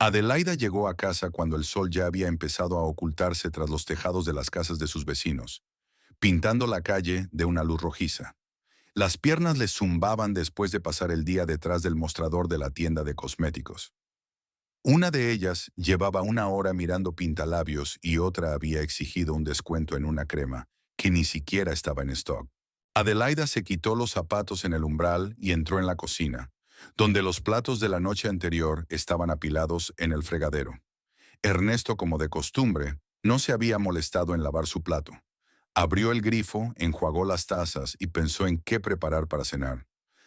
Adelaida llegó a casa cuando el sol ya había empezado a ocultarse tras los tejados de las casas de sus vecinos, pintando la calle de una luz rojiza. Las piernas le zumbaban después de pasar el día detrás del mostrador de la tienda de cosméticos. Una de ellas llevaba una hora mirando pintalabios y otra había exigido un descuento en una crema que ni siquiera estaba en stock. Adelaida se quitó los zapatos en el umbral y entró en la cocina, donde los platos de la noche anterior estaban apilados en el fregadero. Ernesto, como de costumbre, no se había molestado en lavar su plato. Abrió el grifo, enjuagó las tazas y pensó en qué preparar para cenar.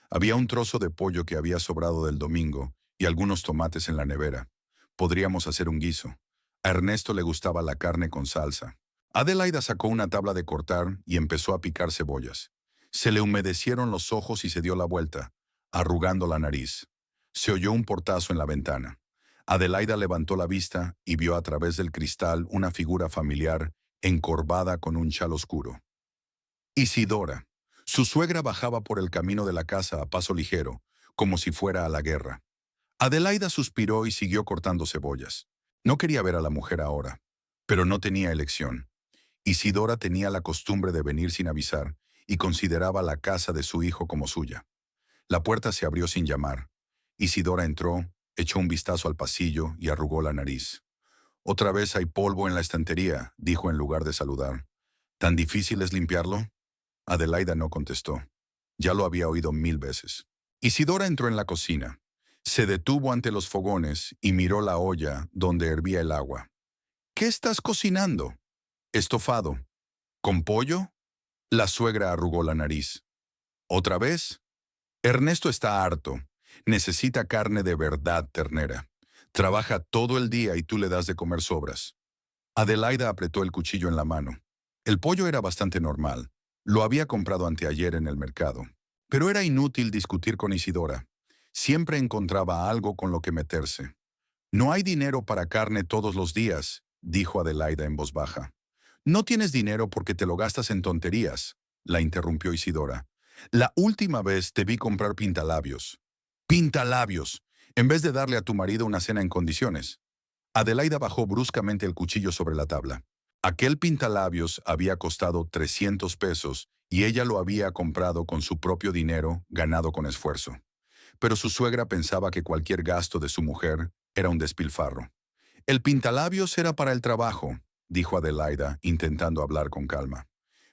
Había un trozo de pollo que había sobrado del domingo y algunos tomates en la nevera. Podríamos hacer un guiso. A Ernesto le gustaba la carne con salsa. Adelaida sacó una tabla de cortar y empezó a picar cebollas. Se le humedecieron los ojos y se dio la vuelta, arrugando la nariz. Se oyó un portazo en la ventana. Adelaida levantó la vista y vio a través del cristal una figura familiar encorvada con un chal oscuro. Isidora. Su suegra bajaba por el camino de la casa a paso ligero, como si fuera a la guerra. Adelaida suspiró y siguió cortando cebollas. No quería ver a la mujer ahora, pero no tenía elección. Isidora tenía la costumbre de venir sin avisar y consideraba la casa de su hijo como suya. La puerta se abrió sin llamar. Isidora entró, echó un vistazo al pasillo y arrugó la nariz. «Otra vez hay polvo en la estantería», dijo en lugar de saludar. «¿Tan difícil es limpiarlo?». Adelaida no contestó. Ya lo había oído 1000 veces. Isidora entró en la cocina. Se detuvo ante los fogones y miró la olla donde hervía el agua. «¿Qué estás cocinando?». «Estofado». «¿Con pollo?». La suegra arrugó la nariz. «¿Otra vez?». «Ernesto está harto. Necesita carne de verdad ternera. Trabaja todo el día y tú le das de comer sobras». Adelaida apretó el cuchillo en la mano. El pollo era bastante normal. Lo había comprado anteayer en el mercado. Pero era inútil discutir con Isidora. Siempre encontraba algo con lo que meterse. «No hay dinero para carne todos los días», dijo Adelaida en voz baja. «No tienes dinero porque te lo gastas en tonterías», la interrumpió Isidora. «La última vez te vi comprar pintalabios». «¡Pintalabios!», en vez de darle a tu marido una cena en condiciones. Adelaida bajó bruscamente el cuchillo sobre la tabla. Aquel pintalabios había costado 300 pesos y ella lo había comprado con su propio dinero, ganado con esfuerzo. Pero su suegra pensaba que cualquier gasto de su mujer era un despilfarro. «El pintalabios era para el trabajo», dijo Adelaida, intentando hablar con calma.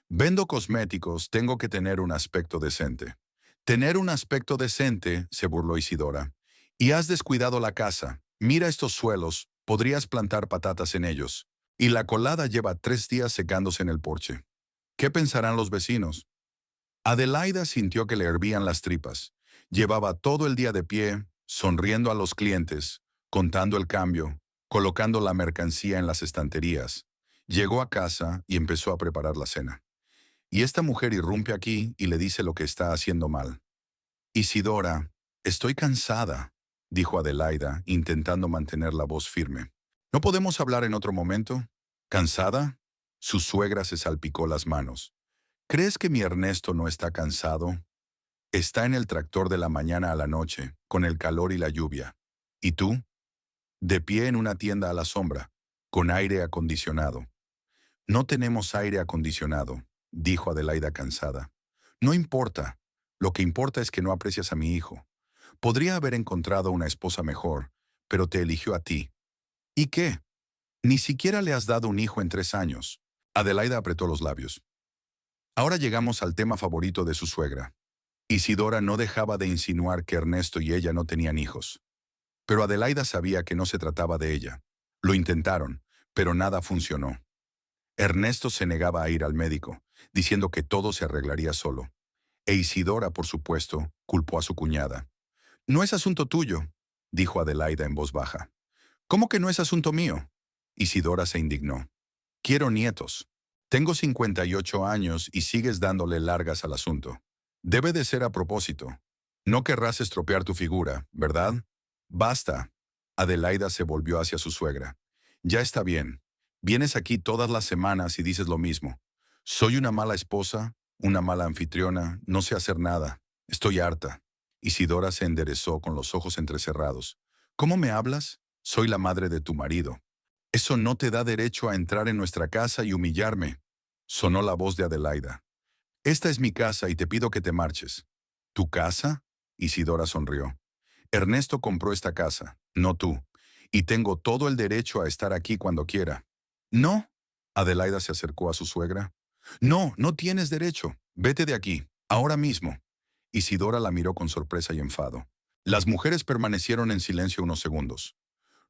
«Vendo cosméticos, tengo que tener un aspecto decente». «Tener un aspecto decente», se burló Isidora. «Y has descuidado la casa. Mira estos suelos, podrías plantar patatas en ellos. Y la colada lleva 3 días secándose en el porche. ¿Qué pensarán los vecinos?». Adelaida sintió que le hervían las tripas. Llevaba todo el día de pie, sonriendo a los clientes, contando el cambio, colocando la mercancía en las estanterías. Llegó a casa y empezó a preparar la cena. Y esta mujer irrumpe aquí y le dice lo que está haciendo mal. «Isidora, estoy cansada», dijo Adelaida, intentando mantener la voz firme. «¿No podemos hablar en otro momento?». «¿Cansada?». Su suegra se salpicó las manos. «¿Crees que mi Ernesto no está cansado? Está en el tractor de la mañana a la noche, con el calor y la lluvia. ¿Y tú?». «De pie en una tienda a la sombra, con aire acondicionado». «No tenemos aire acondicionado», dijo Adelaida cansada. «No importa. Lo que importa es que no aprecias a mi hijo. Podría haber encontrado una esposa mejor, pero te eligió a ti». «¿Y qué? Ni siquiera le has dado un hijo en 3 años». Adelaida apretó los labios. Ahora llegamos al tema favorito de su suegra. Isidora no dejaba de insinuar que Ernesto y ella no tenían hijos. Pero Adelaida sabía que no se trataba de ella. Lo intentaron, pero nada funcionó. Ernesto se negaba a ir al médico, diciendo que todo se arreglaría solo. E Isidora, por supuesto, culpó a su cuñada. «No es asunto tuyo», dijo Adelaida en voz baja. «¿Cómo que no es asunto mío?». Isidora se indignó. «Quiero nietos. Tengo 58 años y sigues dándole largas al asunto. Debe de ser a propósito. No querrás estropear tu figura, ¿verdad?». «Basta». Adelaida se volvió hacia su suegra. «Ya está bien. Vienes aquí todas las semanas y dices lo mismo. Soy una mala esposa, una mala anfitriona, no sé hacer nada. Estoy harta». Isidora se enderezó con los ojos entrecerrados. «¿Cómo me hablas? Soy la madre de tu marido. Eso no te da derecho a entrar en nuestra casa y humillarme. Sonó la voz de Adelaida. Esta es mi casa y te pido que te marches. ¿Tu casa? Isidora sonrió. Ernesto compró esta casa, no tú, y tengo todo el derecho a estar aquí cuando quiera. No. Adelaida se acercó a su suegra. No, no tienes derecho. Vete de aquí, ahora mismo. Isidora la miró con sorpresa y enfado. Las mujeres permanecieron en silencio unos segundos.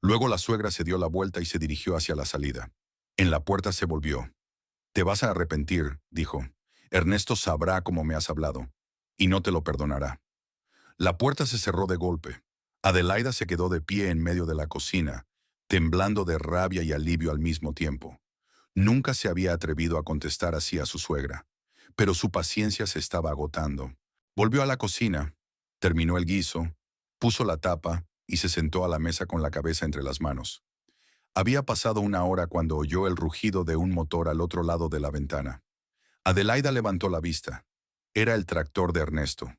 Luego la suegra se dio la vuelta y se dirigió hacia la salida. En la puerta se volvió. Te vas a arrepentir, dijo. Ernesto sabrá cómo me has hablado, y no te lo perdonará. La puerta se cerró de golpe. Adelaida se quedó de pie en medio de la cocina, temblando de rabia y alivio al mismo tiempo. Nunca se había atrevido a contestar así a su suegra, pero su paciencia se estaba agotando. Volvió a la cocina, terminó el guiso, puso la tapa y se sentó a la mesa con la cabeza entre las manos. Había pasado una hora cuando oyó el rugido de un motor al otro lado de la ventana. Adelaida levantó la vista. Era el tractor de Ernesto.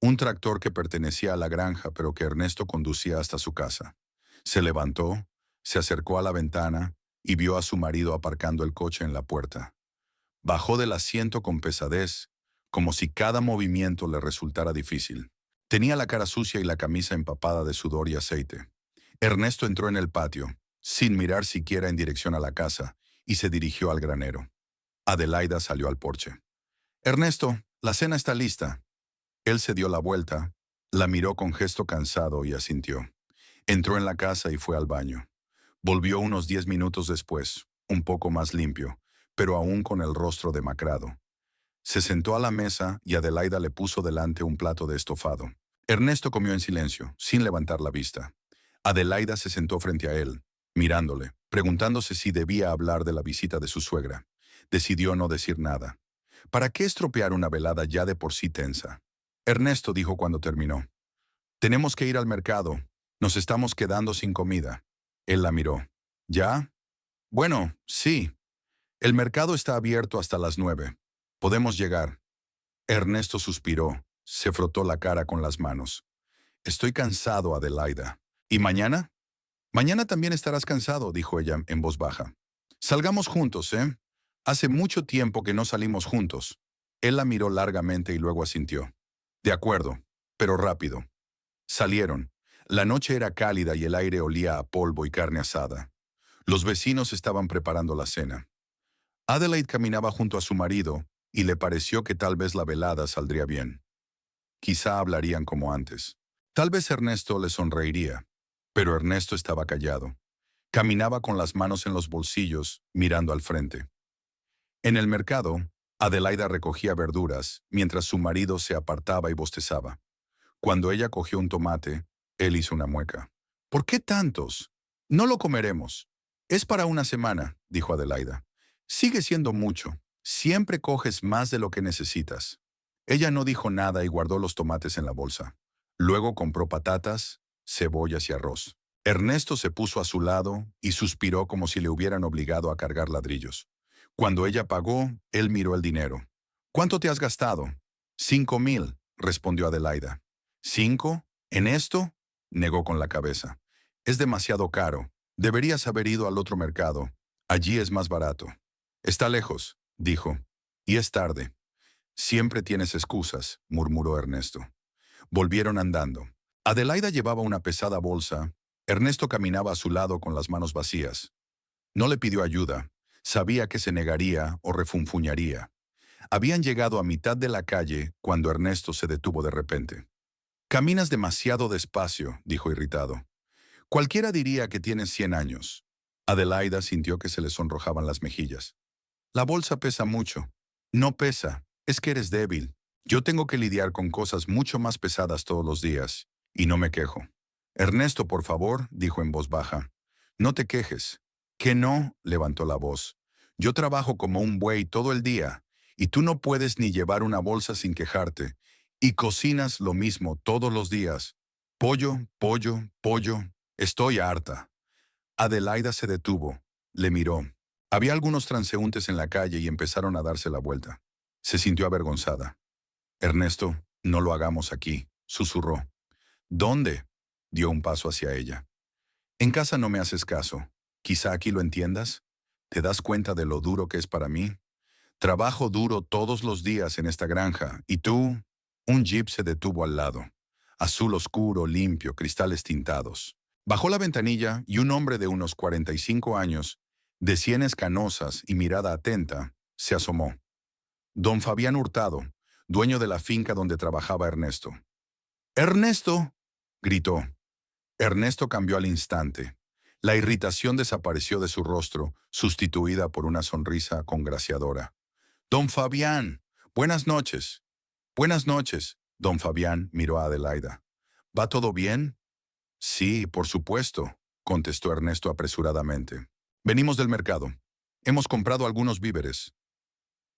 Un tractor que pertenecía a la granja, pero que Ernesto conducía hasta su casa. Se levantó, se acercó a la ventana y vio a su marido aparcando el coche en la puerta. Bajó del asiento con pesadez, como si cada movimiento le resultara difícil. Tenía la cara sucia y la camisa empapada de sudor y aceite. Ernesto entró en el patio, sin mirar siquiera en dirección a la casa, y se dirigió al granero. Adelaida salió al porche. Ernesto, la cena está lista. Él se dio la vuelta, la miró con gesto cansado y asintió. Entró en la casa y fue al baño. Volvió unos 10 minutos después, un poco más limpio, pero aún con el rostro demacrado. Se sentó a la mesa y Adelaida le puso delante un plato de estofado. Ernesto comió en silencio, sin levantar la vista. Adelaida se sentó frente a él, mirándole, preguntándose si debía hablar de la visita de su suegra. Decidió no decir nada. ¿Para qué estropear una velada ya de por sí tensa? Ernesto dijo cuando terminó. Tenemos que ir al mercado. Nos estamos quedando sin comida. Él la miró. ¿Ya? Bueno, sí. El mercado está abierto hasta las 9. Podemos llegar. Ernesto suspiró. Se frotó la cara con las manos. Estoy cansado, Adelaida. ¿Y mañana? Mañana también estarás cansado, dijo ella en voz baja. Salgamos juntos, ¿eh? Hace mucho tiempo que no salimos juntos. Él la miró largamente y luego asintió. De acuerdo, pero rápido. Salieron. La noche era cálida y el aire olía a polvo y carne asada. Los vecinos estaban preparando la cena. Adelaide caminaba junto a su marido y le pareció que tal vez la velada saldría bien. Quizá hablarían como antes. Tal vez Ernesto le sonreiría, pero Ernesto estaba callado. Caminaba con las manos en los bolsillos, mirando al frente. En el mercado, Adelaida recogía verduras, mientras su marido se apartaba y bostezaba. Cuando ella cogió un tomate, él hizo una mueca. ¿Por qué tantos? No lo comeremos. Es para una semana, dijo Adelaida. Sigue siendo mucho. Siempre coges más de lo que necesitas. Ella no dijo nada y guardó los tomates en la bolsa. Luego compró patatas, cebollas y arroz. Ernesto se puso a su lado y suspiró como si le hubieran obligado a cargar ladrillos. Cuando ella pagó, él miró el dinero. ¿Cuánto te has gastado? 5,000, respondió Adelaida. ¿5? ¿En esto? Negó con la cabeza. Es demasiado caro. Deberías haber ido al otro mercado. Allí es más barato. Está lejos, dijo. Y es tarde. Siempre tienes excusas, murmuró Ernesto. Volvieron andando. Adelaida llevaba una pesada bolsa. Ernesto caminaba a su lado con las manos vacías. No le pidió ayuda. Sabía que se negaría o refunfuñaría. Habían llegado a mitad de la calle cuando Ernesto se detuvo de repente. Caminas demasiado despacio, dijo irritado. Cualquiera diría que tienes 100 años. Adelaida sintió que se le sonrojaban las mejillas. La bolsa pesa mucho. No pesa, es que eres débil. Yo tengo que lidiar con cosas mucho más pesadas todos los días, y no me quejo. Ernesto, por favor, dijo en voz baja. No te quejes. ¿Qué no? Levantó la voz. Yo trabajo como un buey todo el día, y tú no puedes ni llevar una bolsa sin quejarte. Y cocinas lo mismo todos los días. Pollo, pollo, pollo. Estoy harta. Adelaida se detuvo. Le miró. Había algunos transeúntes en la calle y empezaron a darse la vuelta. Se sintió avergonzada. Ernesto, no lo hagamos aquí, susurró. ¿Dónde? Dio un paso hacia ella. En casa no me haces caso. Quizá aquí lo entiendas. ¿Te das cuenta de lo duro que es para mí? Trabajo duro todos los días en esta granja, y tú... Un jeep se detuvo al lado. Azul oscuro, limpio, cristales tintados. Bajó la ventanilla y un hombre de unos 45 años, de sienes canosas y mirada atenta, se asomó. Don Fabián Hurtado, dueño de la finca donde trabajaba Ernesto. ¡Ernesto!, gritó. Ernesto cambió al instante. La irritación desapareció de su rostro, sustituida por una sonrisa congraciadora. Don Fabián, buenas noches. Buenas noches. Don Fabián miró a Adelaida. ¿Va todo bien? Sí, por supuesto, contestó Ernesto apresuradamente. Venimos del mercado. Hemos comprado algunos víveres.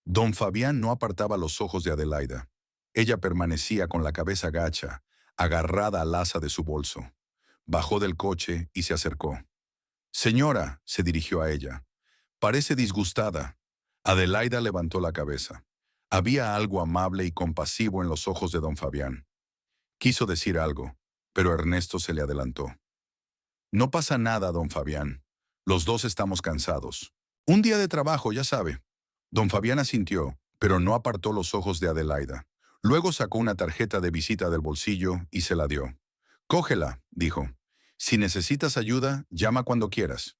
Don Fabián no apartaba los ojos de Adelaida. Ella permanecía con la cabeza gacha, agarrada al asa de su bolso. Bajó del coche y se acercó. Señora, se dirigió a ella. Parece disgustada. Adelaida levantó la cabeza. Había algo amable y compasivo en los ojos de don Fabián. Quiso decir algo, pero Ernesto se le adelantó. No pasa nada, don Fabián. Los dos estamos cansados. Un día de trabajo, ya sabe. Don Fabián asintió, pero no apartó los ojos de Adelaida. Luego sacó una tarjeta de visita del bolsillo y se la dio. Cógela, dijo. Si necesitas ayuda, llama cuando quieras.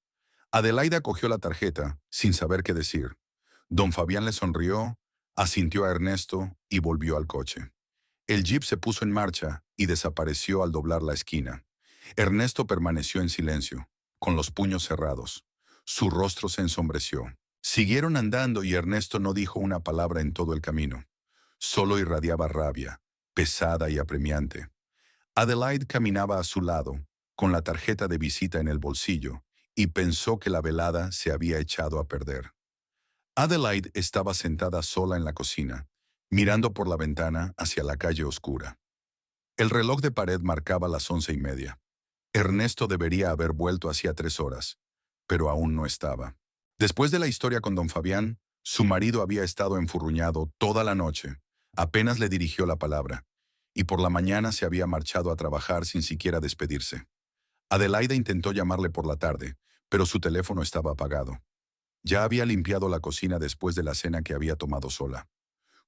Adelaida cogió la tarjeta, sin saber qué decir. Don Fabián le sonrió, asintió a Ernesto y volvió al coche. El jeep se puso en marcha y desapareció al doblar la esquina. Ernesto permaneció en silencio, con los puños cerrados. Su rostro se ensombreció. Siguieron andando y Ernesto no dijo una palabra en todo el camino. Solo irradiaba rabia, pesada y apremiante. Adelaide caminaba a su lado, con la tarjeta de visita en el bolsillo, y pensó que la velada se había echado a perder. Adelaide estaba sentada sola en la cocina, mirando por la ventana hacia la calle oscura. El reloj de pared marcaba las 11:30. Ernesto debería haber vuelto hacía 3 horas, pero aún no estaba. Después de la historia con don Fabián, su marido había estado enfurruñado toda la noche. Apenas le dirigió la palabra, y por la mañana se había marchado a trabajar sin siquiera despedirse. Adelaida intentó llamarle por la tarde, pero su teléfono estaba apagado. Ya había limpiado la cocina después de la cena que había tomado sola.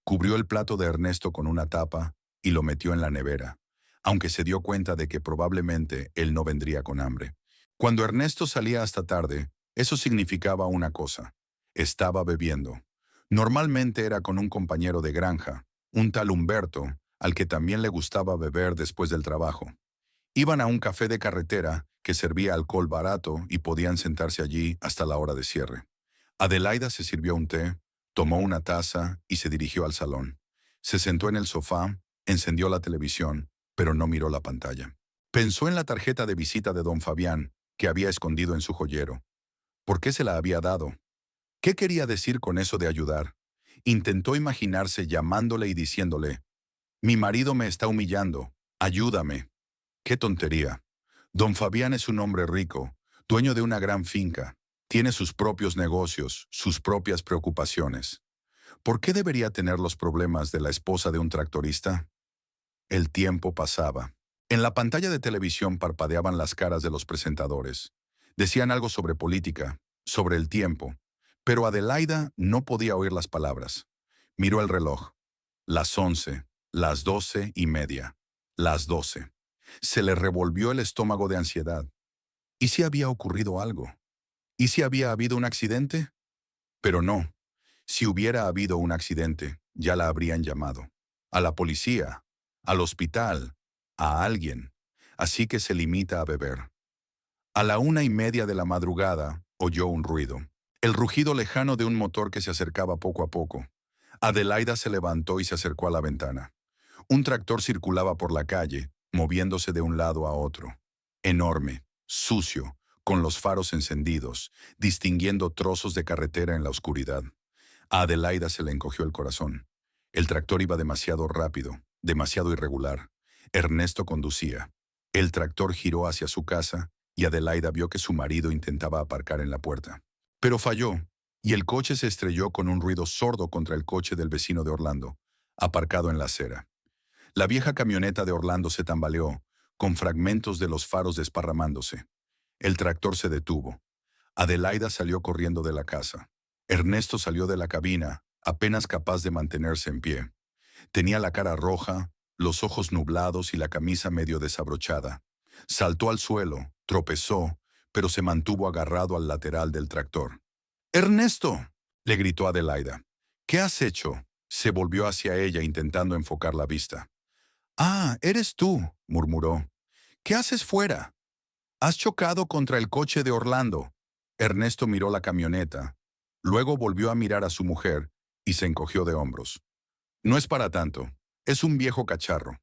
Cubrió el plato de Ernesto con una tapa y lo metió en la nevera, aunque se dio cuenta de que probablemente él no vendría con hambre. Cuando Ernesto salía hasta tarde, eso significaba una cosa: estaba bebiendo. Normalmente era con un compañero de granja, un tal Humberto, al que también le gustaba beber después del trabajo. Iban a un café de carretera que servía alcohol barato y podían sentarse allí hasta la hora de cierre. Adelaida se sirvió un té, tomó una taza y se dirigió al salón. Se sentó en el sofá, encendió la televisión, pero no miró la pantalla. Pensó en la tarjeta de visita de don Fabián, que había escondido en su joyero. ¿Por qué se la había dado? ¿Qué quería decir con eso de ayudar? Intentó imaginarse llamándole y diciéndole: «Mi marido me está humillando, ayúdame». ¡Qué tontería! Don Fabián es un hombre rico, dueño de una gran finca. Tiene sus propios negocios, sus propias preocupaciones. ¿Por qué debería tener los problemas de la esposa de un tractorista? El tiempo pasaba. En la pantalla de televisión parpadeaban las caras de los presentadores. Decían algo sobre política, sobre el tiempo, pero Adelaida no podía oír las palabras. Miró el reloj. Las 11, las 12:30, las 12. Se le revolvió el estómago de ansiedad. ¿Y si había ocurrido algo? ¿Y si había habido un accidente? Pero no. Si hubiera habido un accidente, ya la habrían llamado. A la policía, al hospital, a alguien. Así que se limita a beber. A la 1:30 de la madrugada, oyó un ruido. El rugido lejano de un motor que se acercaba poco a poco. Adelaida se levantó y se acercó a la ventana. Un tractor circulaba por la calle, moviéndose de un lado a otro. Enorme, sucio, con los faros encendidos, distinguiendo trozos de carretera en la oscuridad. A Adelaida se le encogió el corazón. El tractor iba demasiado rápido, demasiado irregular. Ernesto conducía. El tractor giró hacia su casa y Adelaida vio que su marido intentaba aparcar en la puerta. Pero falló, y el coche se estrelló con un ruido sordo contra el coche del vecino de Orlando, aparcado en la acera. La vieja camioneta de Orlando se tambaleó, con fragmentos de los faros desparramándose. El tractor se detuvo. Adelaida salió corriendo de la casa. Ernesto salió de la cabina, apenas capaz de mantenerse en pie. Tenía la cara roja, los ojos nublados y la camisa medio desabrochada. Saltó al suelo, tropezó, pero se mantuvo agarrado al lateral del tractor. «¡Ernesto!», le gritó Adelaida. «¿Qué has hecho?». Se volvió hacia ella intentando enfocar la vista. «Ah, eres tú», murmuró. «¿Qué haces fuera?». «Has chocado contra el coche de Orlando». Ernesto miró la camioneta. Luego volvió a mirar a su mujer y se encogió de hombros. «No es para tanto. Es un viejo cacharro».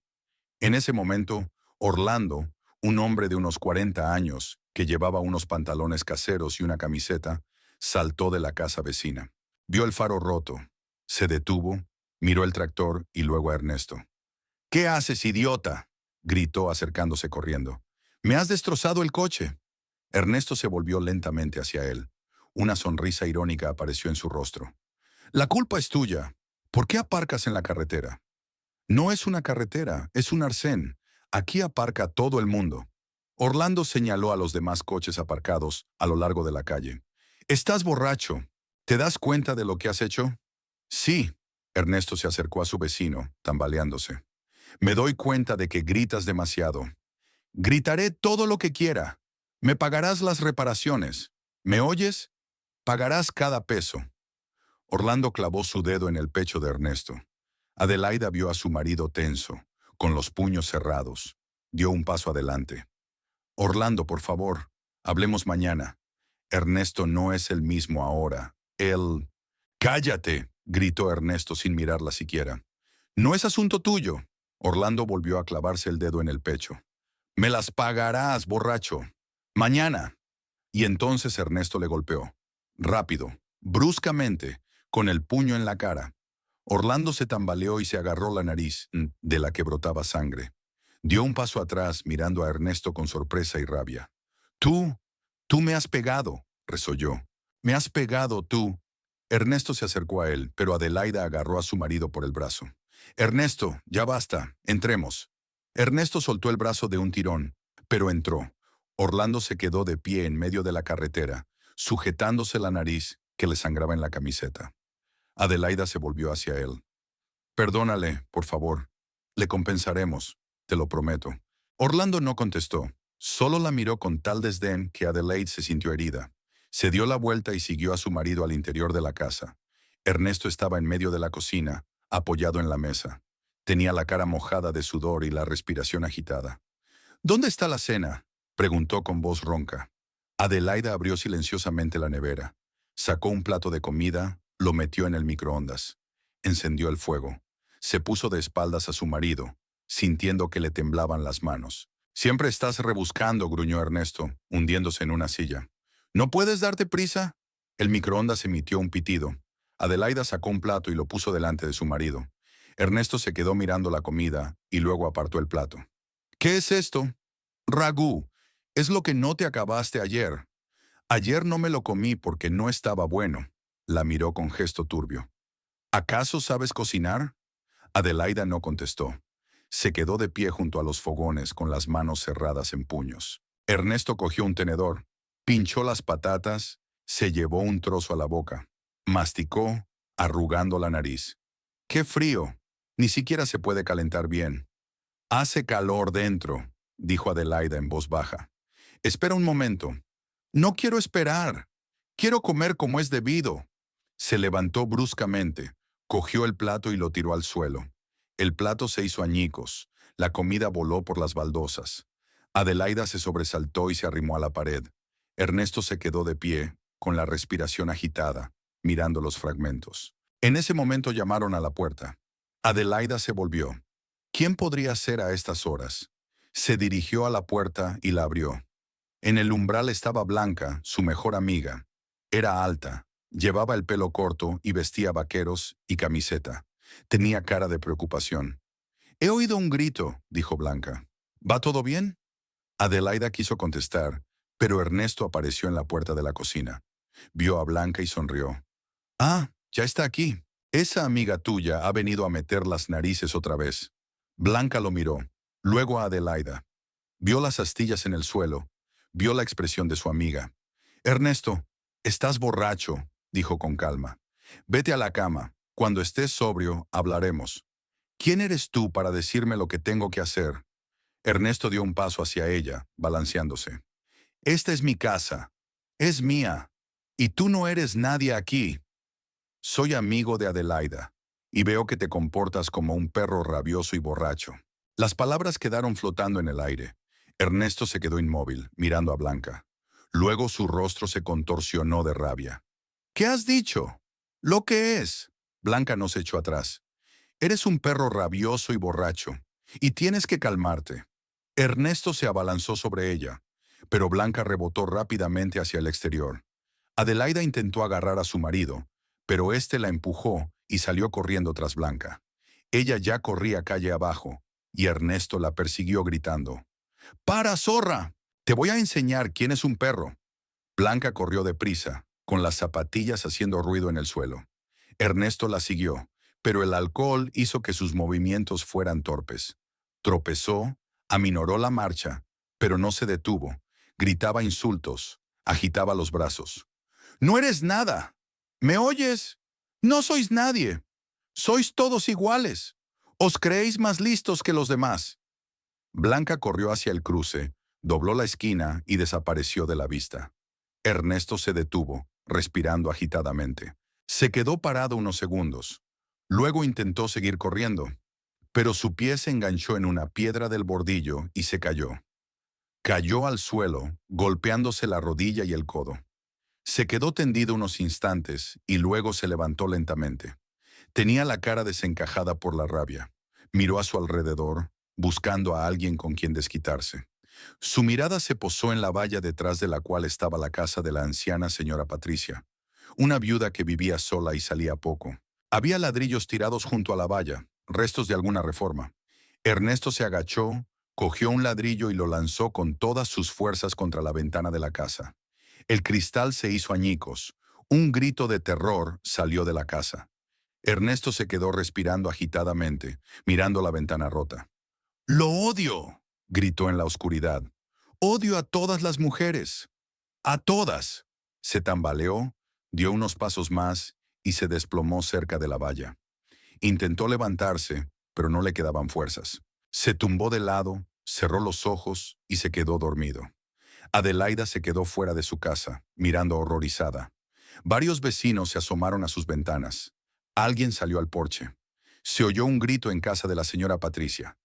En ese momento, Orlando, un hombre de unos 40 años, que llevaba unos pantalones caseros y una camiseta, saltó de la casa vecina. Vio el faro roto. Se detuvo, miró el tractor y luego a Ernesto. «¿Qué haces, idiota?», gritó acercándose corriendo. «Me has destrozado el coche». Ernesto se volvió lentamente hacia él. Una sonrisa irónica apareció en su rostro. «La culpa es tuya. ¿Por qué aparcas en la carretera?». «No es una carretera, es un arcén. Aquí aparca todo el mundo». Orlando señaló a los demás coches aparcados a lo largo de la calle. «Estás borracho. ¿Te das cuenta de lo que has hecho?». «Sí». Ernesto se acercó a su vecino, tambaleándose. «Me doy cuenta de que gritas demasiado». «Gritaré todo lo que quiera. Me pagarás las reparaciones. ¿Me oyes? Pagarás cada peso». Orlando clavó su dedo en el pecho de Ernesto. Adelaida vio a su marido tenso, con los puños cerrados. Dio un paso adelante. «Orlando, por favor, hablemos mañana. Ernesto no es el mismo ahora. Él...». «¡Cállate!», gritó Ernesto sin mirarla siquiera. «No es asunto tuyo». Orlando volvió a clavarse el dedo en el pecho. «Me las pagarás, borracho. Mañana». Y entonces Ernesto le golpeó. Rápido, bruscamente, con el puño en la cara. Orlando se tambaleó y se agarró la nariz, de la que brotaba sangre. Dio un paso atrás, mirando a Ernesto con sorpresa y rabia. «Tú me has pegado», resolló. «Me has pegado tú». Ernesto se acercó a él, pero Adelaida agarró a su marido por el brazo. «Ernesto, ya basta, entremos». Ernesto soltó el brazo de un tirón, pero entró. Orlando se quedó de pie en medio de la carretera, sujetándose la nariz que le sangraba en la camiseta. Adelaida se volvió hacia él. «Perdónale, por favor. Le compensaremos, te lo prometo». Orlando no contestó. Solo la miró con tal desdén que Adelaide se sintió herida. Se dio la vuelta y siguió a su marido al interior de la casa. Ernesto estaba en medio de la cocina, apoyado en la mesa. Tenía la cara mojada de sudor y la respiración agitada. «¿Dónde está la cena?», preguntó con voz ronca. Adelaida abrió silenciosamente la nevera. Sacó un plato de comida, lo metió en el microondas. Encendió el fuego. Se puso de espaldas a su marido, sintiendo que le temblaban las manos. «Siempre estás rebuscando», gruñó Ernesto, hundiéndose en una silla. «¿No puedes darte prisa?». El microondas emitió un pitido. Adelaida sacó un plato y lo puso delante de su marido. Ernesto se quedó mirando la comida y luego apartó el plato. «¿Qué es esto?». «Ragú. Es lo que no te acabaste ayer». «Ayer no me lo comí porque no estaba bueno». La miró con gesto turbio. «¿Acaso sabes cocinar?». Adelaida no contestó. Se quedó de pie junto a los fogones con las manos cerradas en puños. Ernesto cogió un tenedor, pinchó las patatas, se llevó un trozo a la boca. Masticó, arrugando la nariz. «¡Qué frío! Ni siquiera se puede calentar bien». «Hace calor dentro», dijo Adelaida en voz baja. «Espera un momento». «No quiero esperar. Quiero comer como es debido». Se levantó bruscamente, cogió el plato y lo tiró al suelo. El plato se hizo añicos. La comida voló por las baldosas. Adelaida se sobresaltó y se arrimó a la pared. Ernesto se quedó de pie, con la respiración agitada, mirando los fragmentos. En ese momento llamaron a la puerta. Adelaida se volvió. ¿Quién podría ser a estas horas? Se dirigió a la puerta y la abrió. En el umbral estaba Blanca, su mejor amiga. Era alta, llevaba el pelo corto y vestía vaqueros y camiseta. Tenía cara de preocupación. «He oído un grito», dijo Blanca. «¿Va todo bien?». Adelaida quiso contestar, pero Ernesto apareció en la puerta de la cocina. Vio a Blanca y sonrió. «Ah, ya está aquí. Esa amiga tuya ha venido a meter las narices otra vez». Blanca lo miró, luego a Adelaida. Vio las astillas en el suelo, Vio la expresión de su amiga. Ernesto, estás borracho, dijo con calma. Vete a la cama. Cuando estés sobrio, hablaremos. ¿Quién eres tú para decirme lo que tengo que hacer? Ernesto dio un paso hacia ella, balanceándose. Esta es mi casa. Es mía. Y tú no eres nadie aquí. Soy amigo de Adelaida, y veo que te comportas como un perro rabioso y borracho. Las palabras quedaron flotando en el aire. Ernesto se quedó inmóvil, mirando a Blanca. Luego su rostro se contorsionó de rabia. ¿Qué has dicho? ¿Lo que es? Blanca no se echó atrás. Eres un perro rabioso y borracho, y tienes que calmarte. Ernesto se abalanzó sobre ella, pero Blanca rebotó rápidamente hacia el exterior. Adelaida intentó agarrar a su marido, pero éste la empujó y salió corriendo tras Blanca. Ella ya corría calle abajo, y Ernesto la persiguió gritando. ¡Para, zorra! Te voy a enseñar quién es un perro. Blanca corrió deprisa, con las zapatillas haciendo ruido en el suelo. Ernesto la siguió, pero el alcohol hizo que sus movimientos fueran torpes. Tropezó, aminoró la marcha, pero no se detuvo. Gritaba insultos, agitaba los brazos. «¡No eres nada! ¿Me oyes? No sois nadie. Sois todos iguales. Os creéis más listos que los demás». Blanca corrió hacia el cruce, dobló la esquina y desapareció de la vista. Ernesto se detuvo, respirando agitadamente. Se quedó parado unos segundos. Luego intentó seguir corriendo, pero su pie se enganchó en una piedra del bordillo y se cayó. Cayó al suelo, golpeándose la rodilla y el codo. Se quedó tendido unos instantes y luego se levantó lentamente. Tenía la cara desencajada por la rabia. Miró a su alrededor, buscando a alguien con quien desquitarse. Su mirada se posó en la valla detrás de la cual estaba la casa de la anciana señora Patricia, una viuda que vivía sola y salía poco. Había ladrillos tirados junto a la valla, restos de alguna reforma. Ernesto se agachó, cogió un ladrillo y lo lanzó con todas sus fuerzas contra la ventana de la casa. El cristal se hizo añicos. Un grito de terror salió de la casa. Ernesto se quedó respirando agitadamente, mirando la ventana rota. «¡Lo odio!», gritó en la oscuridad. «Odio a todas las mujeres. ¡A todas!». Se tambaleó, dio unos pasos más y se desplomó cerca de la valla. Intentó levantarse, pero no le quedaban fuerzas. Se tumbó de lado, cerró los ojos y se quedó dormido. Adelaida se quedó fuera de su casa, mirando horrorizada. Varios vecinos se asomaron a sus ventanas. Alguien salió al porche. Se oyó un grito en casa de la señora Patricia.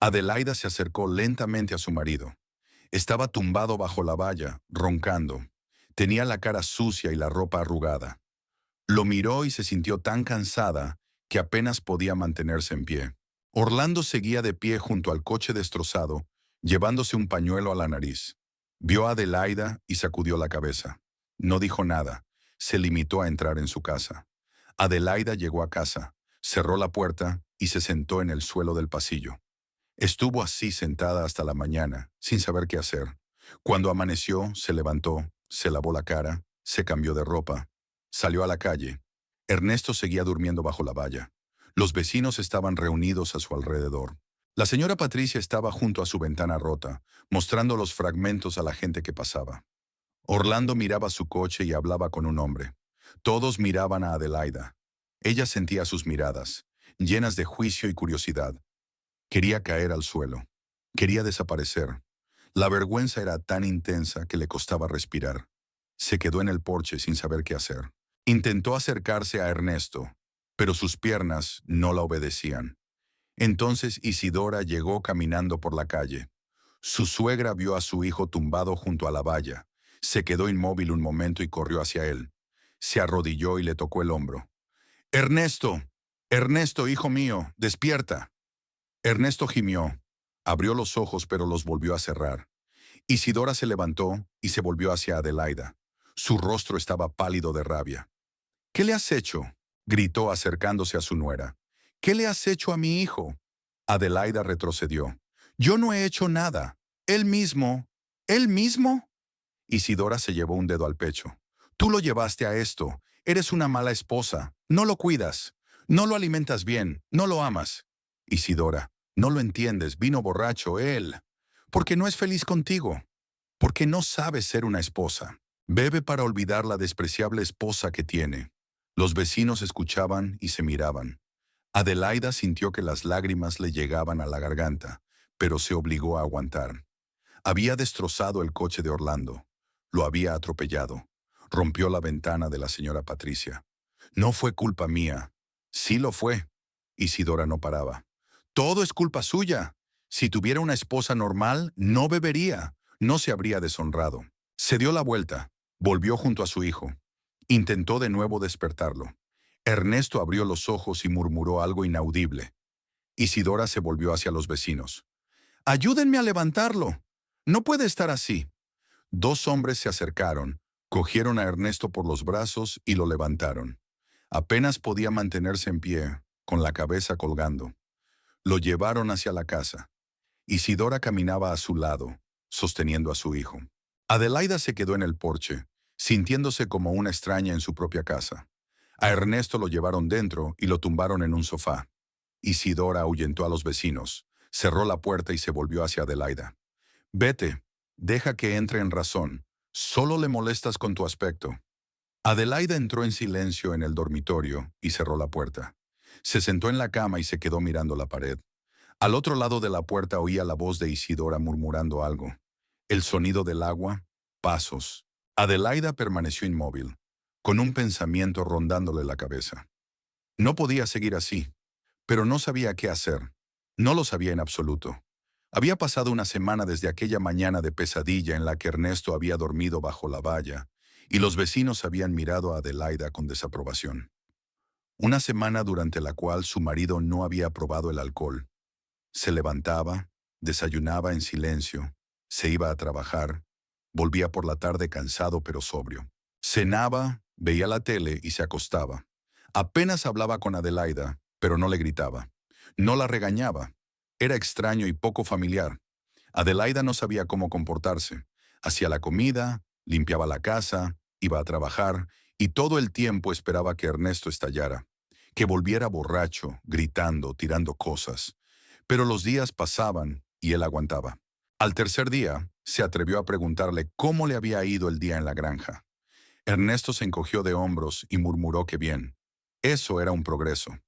Adelaida se acercó lentamente a su marido. Estaba tumbado bajo la valla, roncando. Tenía la cara sucia y la ropa arrugada. Lo miró y se sintió tan cansada que apenas podía mantenerse en pie. Orlando seguía de pie junto al coche destrozado, llevándose un pañuelo a la nariz. Vio a Adelaida y sacudió la cabeza. No dijo nada. Se limitó a entrar en su casa. Adelaida llegó a casa, cerró la puerta y se sentó en el suelo del pasillo. Estuvo así sentada hasta la mañana, sin saber qué hacer. Cuando amaneció, se levantó, se lavó la cara, se cambió de ropa, salió a la calle. Ernesto seguía durmiendo bajo la valla. Los vecinos estaban reunidos a su alrededor. La señora Patricia estaba junto a su ventana rota, mostrando los fragmentos a la gente que pasaba. Orlando miraba su coche y hablaba con un hombre. Todos miraban a Adelaida. Ella sentía sus miradas, llenas de juicio y curiosidad. Quería caer al suelo. Quería desaparecer. La vergüenza era tan intensa que le costaba respirar. Se quedó en el porche sin saber qué hacer. Intentó acercarse a Ernesto, pero sus piernas no la obedecían. Entonces Isidora llegó caminando por la calle. Su suegra vio a su hijo tumbado junto a la valla. Se quedó inmóvil un momento y corrió hacia él. Se arrodilló y le tocó el hombro. «Ernesto, Ernesto, hijo mío, despierta». Ernesto gimió. Abrió los ojos pero los volvió a cerrar. Isidora se levantó y se volvió hacia Adelaida. Su rostro estaba pálido de rabia. «¿Qué le has hecho?», gritó acercándose a su nuera. «¿Qué le has hecho a mi hijo?». Adelaida retrocedió. «Yo no he hecho nada. Él mismo». «¿Él mismo?». Isidora se llevó un dedo al pecho. «Tú lo llevaste a esto. Eres una mala esposa. No lo cuidas. No lo alimentas bien. No lo amas». «Isidora, no lo entiendes. Vino borracho él. Porque no es feliz contigo». Porque no sabe ser una esposa. Bebe para olvidar la despreciable esposa que tiene. Los vecinos escuchaban y se miraban. Adelaida sintió que las lágrimas le llegaban a la garganta, pero se obligó a aguantar. Había destrozado el coche de Orlando. Lo había atropellado. Rompió la ventana de la señora Patricia. No fue culpa mía. Sí lo fue. Isidora no paraba. Todo es culpa suya. Si tuviera una esposa normal, no bebería. No se habría deshonrado. Se dio la vuelta. Volvió junto a su hijo. Intentó de nuevo despertarlo. Ernesto abrió los ojos y murmuró algo inaudible. Isidora se volvió hacia los vecinos. «Ayúdenme a levantarlo. No puede estar así». Dos hombres se acercaron, cogieron a Ernesto por los brazos y lo levantaron. Apenas podía mantenerse en pie, con la cabeza colgando. Lo llevaron hacia la casa. Isidora caminaba a su lado, sosteniendo a su hijo. Adelaida se quedó en el porche, sintiéndose como una extraña en su propia casa. A Ernesto lo llevaron dentro y lo tumbaron en un sofá. Isidora ahuyentó a los vecinos, cerró la puerta y se volvió hacia Adelaida. «Vete, deja que entre en razón. Solo le molestas con tu aspecto». Adelaida entró en silencio en el dormitorio y cerró la puerta. Se sentó en la cama y se quedó mirando la pared. Al otro lado de la puerta oía la voz de Isidora murmurando algo. El sonido del agua, pasos. Adelaida permaneció inmóvil, con un pensamiento rondándole la cabeza. No podía seguir así, pero no sabía qué hacer. No lo sabía en absoluto. Había pasado una semana desde aquella mañana de pesadilla en la que Ernesto había dormido bajo la valla, y los vecinos habían mirado a Adelaida con desaprobación. Una semana durante la cual su marido no había probado el alcohol. Se levantaba, desayunaba en silencio, se iba a trabajar, volvía por la tarde cansado pero sobrio. Cenaba, veía la tele y se acostaba. Apenas hablaba con Adelaida, pero no le gritaba. No la regañaba. Era extraño y poco familiar. Adelaida no sabía cómo comportarse. Hacía la comida, limpiaba la casa, iba a trabajar y todo el tiempo esperaba que Ernesto estallara, que volviera borracho, gritando, tirando cosas. Pero los días pasaban y él aguantaba. Al tercer día, se atrevió a preguntarle cómo le había ido el día en la granja. Ernesto se encogió de hombros y murmuró que bien. Eso era un progreso.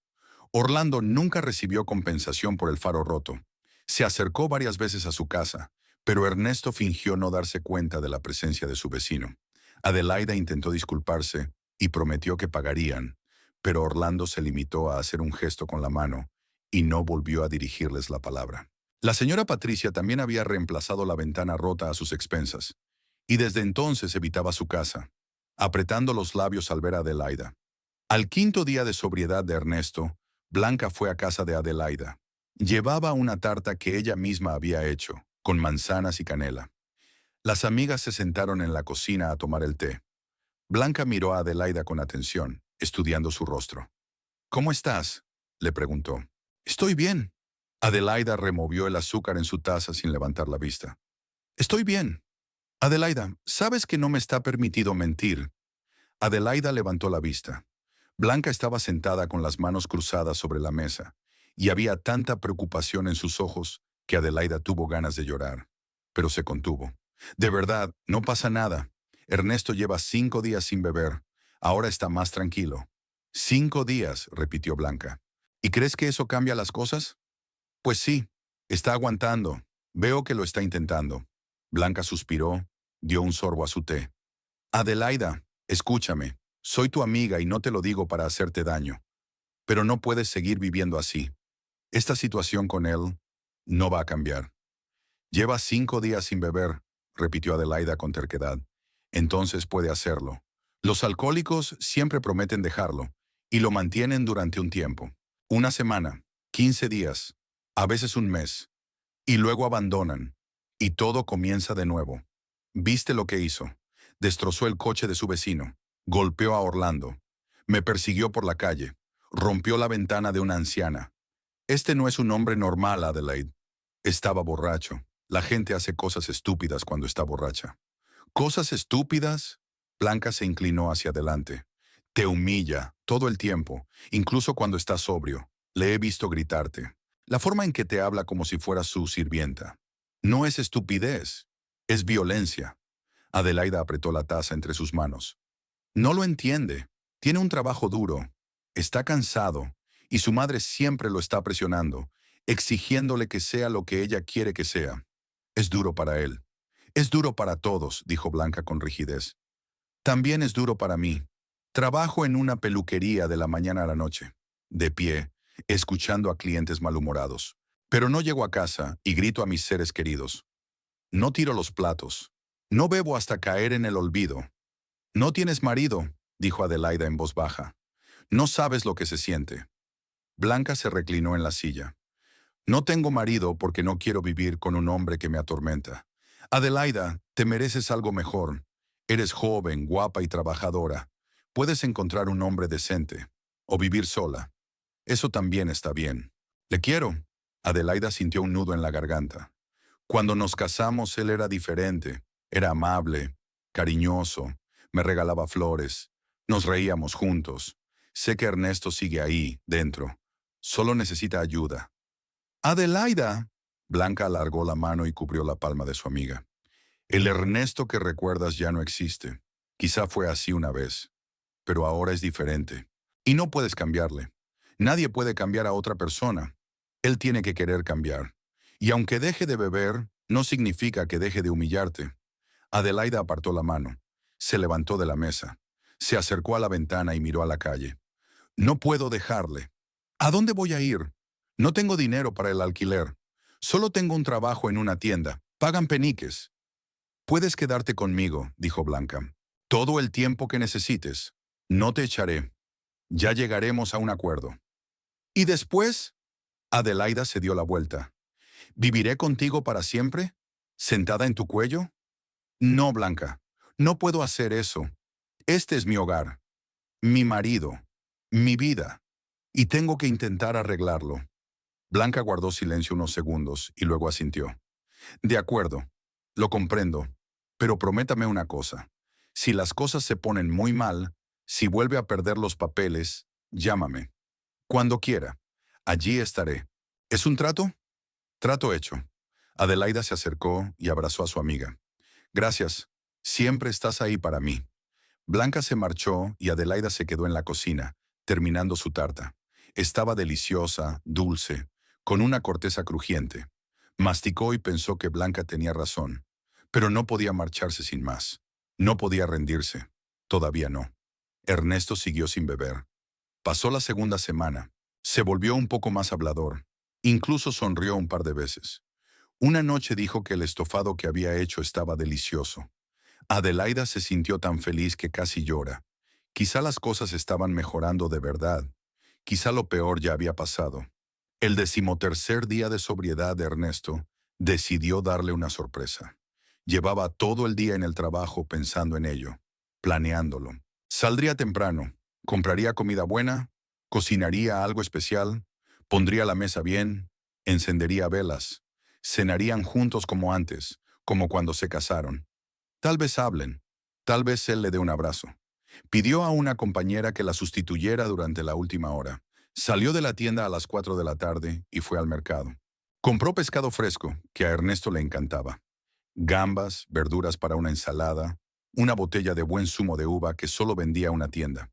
Orlando nunca recibió compensación por el faro roto. Se acercó varias veces a su casa, pero Ernesto fingió no darse cuenta de la presencia de su vecino. Adelaida intentó disculparse y prometió que pagarían, pero Orlando se limitó a hacer un gesto con la mano y no volvió a dirigirles la palabra. La señora Patricia también había reemplazado la ventana rota a sus expensas, y desde entonces evitaba su casa, apretando los labios al ver a Adelaida. Al quinto día de sobriedad de Ernesto, Blanca fue a casa de Adelaida. Llevaba una tarta que ella misma había hecho, con manzanas y canela. Las amigas se sentaron en la cocina a tomar el té. Blanca miró a Adelaida con atención, estudiando su rostro. «¿Cómo estás?», le preguntó. «Estoy bien». Adelaida removió el azúcar en su taza sin levantar la vista. «Estoy bien». «Adelaida, ¿sabes que no me está permitido mentir?». Adelaida levantó la vista. Blanca estaba sentada con las manos cruzadas sobre la mesa, y había tanta preocupación en sus ojos que Adelaida tuvo ganas de llorar, pero se contuvo. «De verdad, no pasa nada. Ernesto lleva 5 días sin beber. Ahora está más tranquilo». «5 días», repitió Blanca. «¿Y crees que eso cambia las cosas?». «Pues sí, está aguantando. Veo que lo está intentando». Blanca suspiró, dio un sorbo a su té. «Adelaida, escúchame. Soy tu amiga y no te lo digo para hacerte daño. Pero no puedes seguir viviendo así. Esta situación con él no va a cambiar». «Lleva 5 días sin beber», repitió Adelaida con terquedad. «Entonces puede hacerlo. Los alcohólicos siempre prometen dejarlo, y lo mantienen durante un tiempo. 1 semana, 15 días, a veces un mes, y luego abandonan, y todo comienza de nuevo. ¿Viste lo que hizo? Destrozó el coche de su vecino, golpeó a Orlando, me persiguió por la calle, rompió la ventana de una anciana. Este no es un hombre normal, Adelaide. Estaba borracho. La gente hace cosas estúpidas cuando está borracha». «¿Cosas estúpidas?». Blanca se inclinó hacia adelante. «Te humilla todo el tiempo, incluso cuando está sobrio. Le he visto gritarte. La forma en que te habla como si fuera su sirvienta. No es estupidez. Es violencia. Adelaida apretó la taza entre sus manos. No lo entiende. Tiene un trabajo duro. Está cansado. Y su madre siempre lo está presionando, exigiéndole que sea lo que ella quiere que sea. Es duro para él. Es duro para todos, dijo Blanca con rigidez. También es duro para mí. Trabajo en una peluquería de la mañana a la noche, de pie, escuchando a clientes malhumorados. Pero no llego a casa y grito a mis seres queridos. No tiro los platos. No bebo hasta caer en el olvido. No tienes marido, dijo Adelaida en voz baja. No sabes lo que se siente. Blanca se reclinó en la silla. No tengo marido porque no quiero vivir con un hombre que me atormenta. Adelaida, te mereces algo mejor. Eres joven, guapa y trabajadora. Puedes encontrar un hombre decente. O vivir sola. Eso también está bien. Le quiero. Adelaida sintió un nudo en la garganta. Cuando nos casamos él era diferente. Era amable, cariñoso, me regalaba flores. Nos reíamos juntos. Sé que Ernesto sigue ahí, dentro. Solo necesita ayuda. Adelaida. Blanca alargó la mano y cubrió la palma de su amiga. El Ernesto que recuerdas ya no existe. Quizá fue así una vez, pero ahora es diferente. Y no puedes cambiarle. Nadie puede cambiar a otra persona. Él tiene que querer cambiar. Y aunque deje de beber, no significa que deje de humillarte. Adelaida apartó la mano. Se levantó de la mesa. Se acercó a la ventana y miró a la calle. No puedo dejarle. ¿A dónde voy a ir? No tengo dinero para el alquiler. Solo tengo un trabajo en una tienda. Pagan peniques. Puedes quedarte conmigo, dijo Blanca. Todo el tiempo que necesites. No te echaré. Ya llegaremos a un acuerdo. ¿Y después? Adelaida se dio la vuelta. ¿Viviré contigo para siempre? ¿Sentada en tu cuello? No, Blanca. No puedo hacer eso. Este es mi hogar, mi marido, mi vida. Y tengo que intentar arreglarlo. Blanca guardó silencio unos segundos y luego asintió. De acuerdo, lo comprendo, pero prométame una cosa. Si las cosas se ponen muy mal, si vuelve a perder los papeles, llámame. Cuando quiera. Allí estaré. ¿Es un trato? Trato hecho. Adelaida se acercó y abrazó a su amiga. Gracias. Siempre estás ahí para mí. Blanca se marchó y Adelaida se quedó en la cocina, terminando su tarta. Estaba deliciosa, dulce, con una corteza crujiente. Masticó y pensó que Blanca tenía razón, pero no podía marcharse sin más. No podía rendirse. Todavía no. Ernesto siguió sin beber. Pasó la segunda semana. Se volvió un poco más hablador. Incluso sonrió un par de veces. Una noche dijo que el estofado que había hecho estaba delicioso. Adelaida se sintió tan feliz que casi llora. Quizá las cosas estaban mejorando de verdad. Quizá lo peor ya había pasado. El 13º día de sobriedad de Ernesto decidió darle una sorpresa. Llevaba todo el día en el trabajo pensando en ello, planeándolo. Saldría temprano, compraría comida buena, cocinaría algo especial, pondría la mesa bien, encendería velas, cenarían juntos como antes, como cuando se casaron. Tal vez hablen, tal vez él le dé un abrazo. Pidió a una compañera que la sustituyera durante la última hora. Salió de la tienda a las 4 de la tarde y fue al mercado. Compró pescado fresco, que a Ernesto le encantaba. Gambas, verduras para una ensalada, una botella de buen zumo de uva que solo vendía una tienda.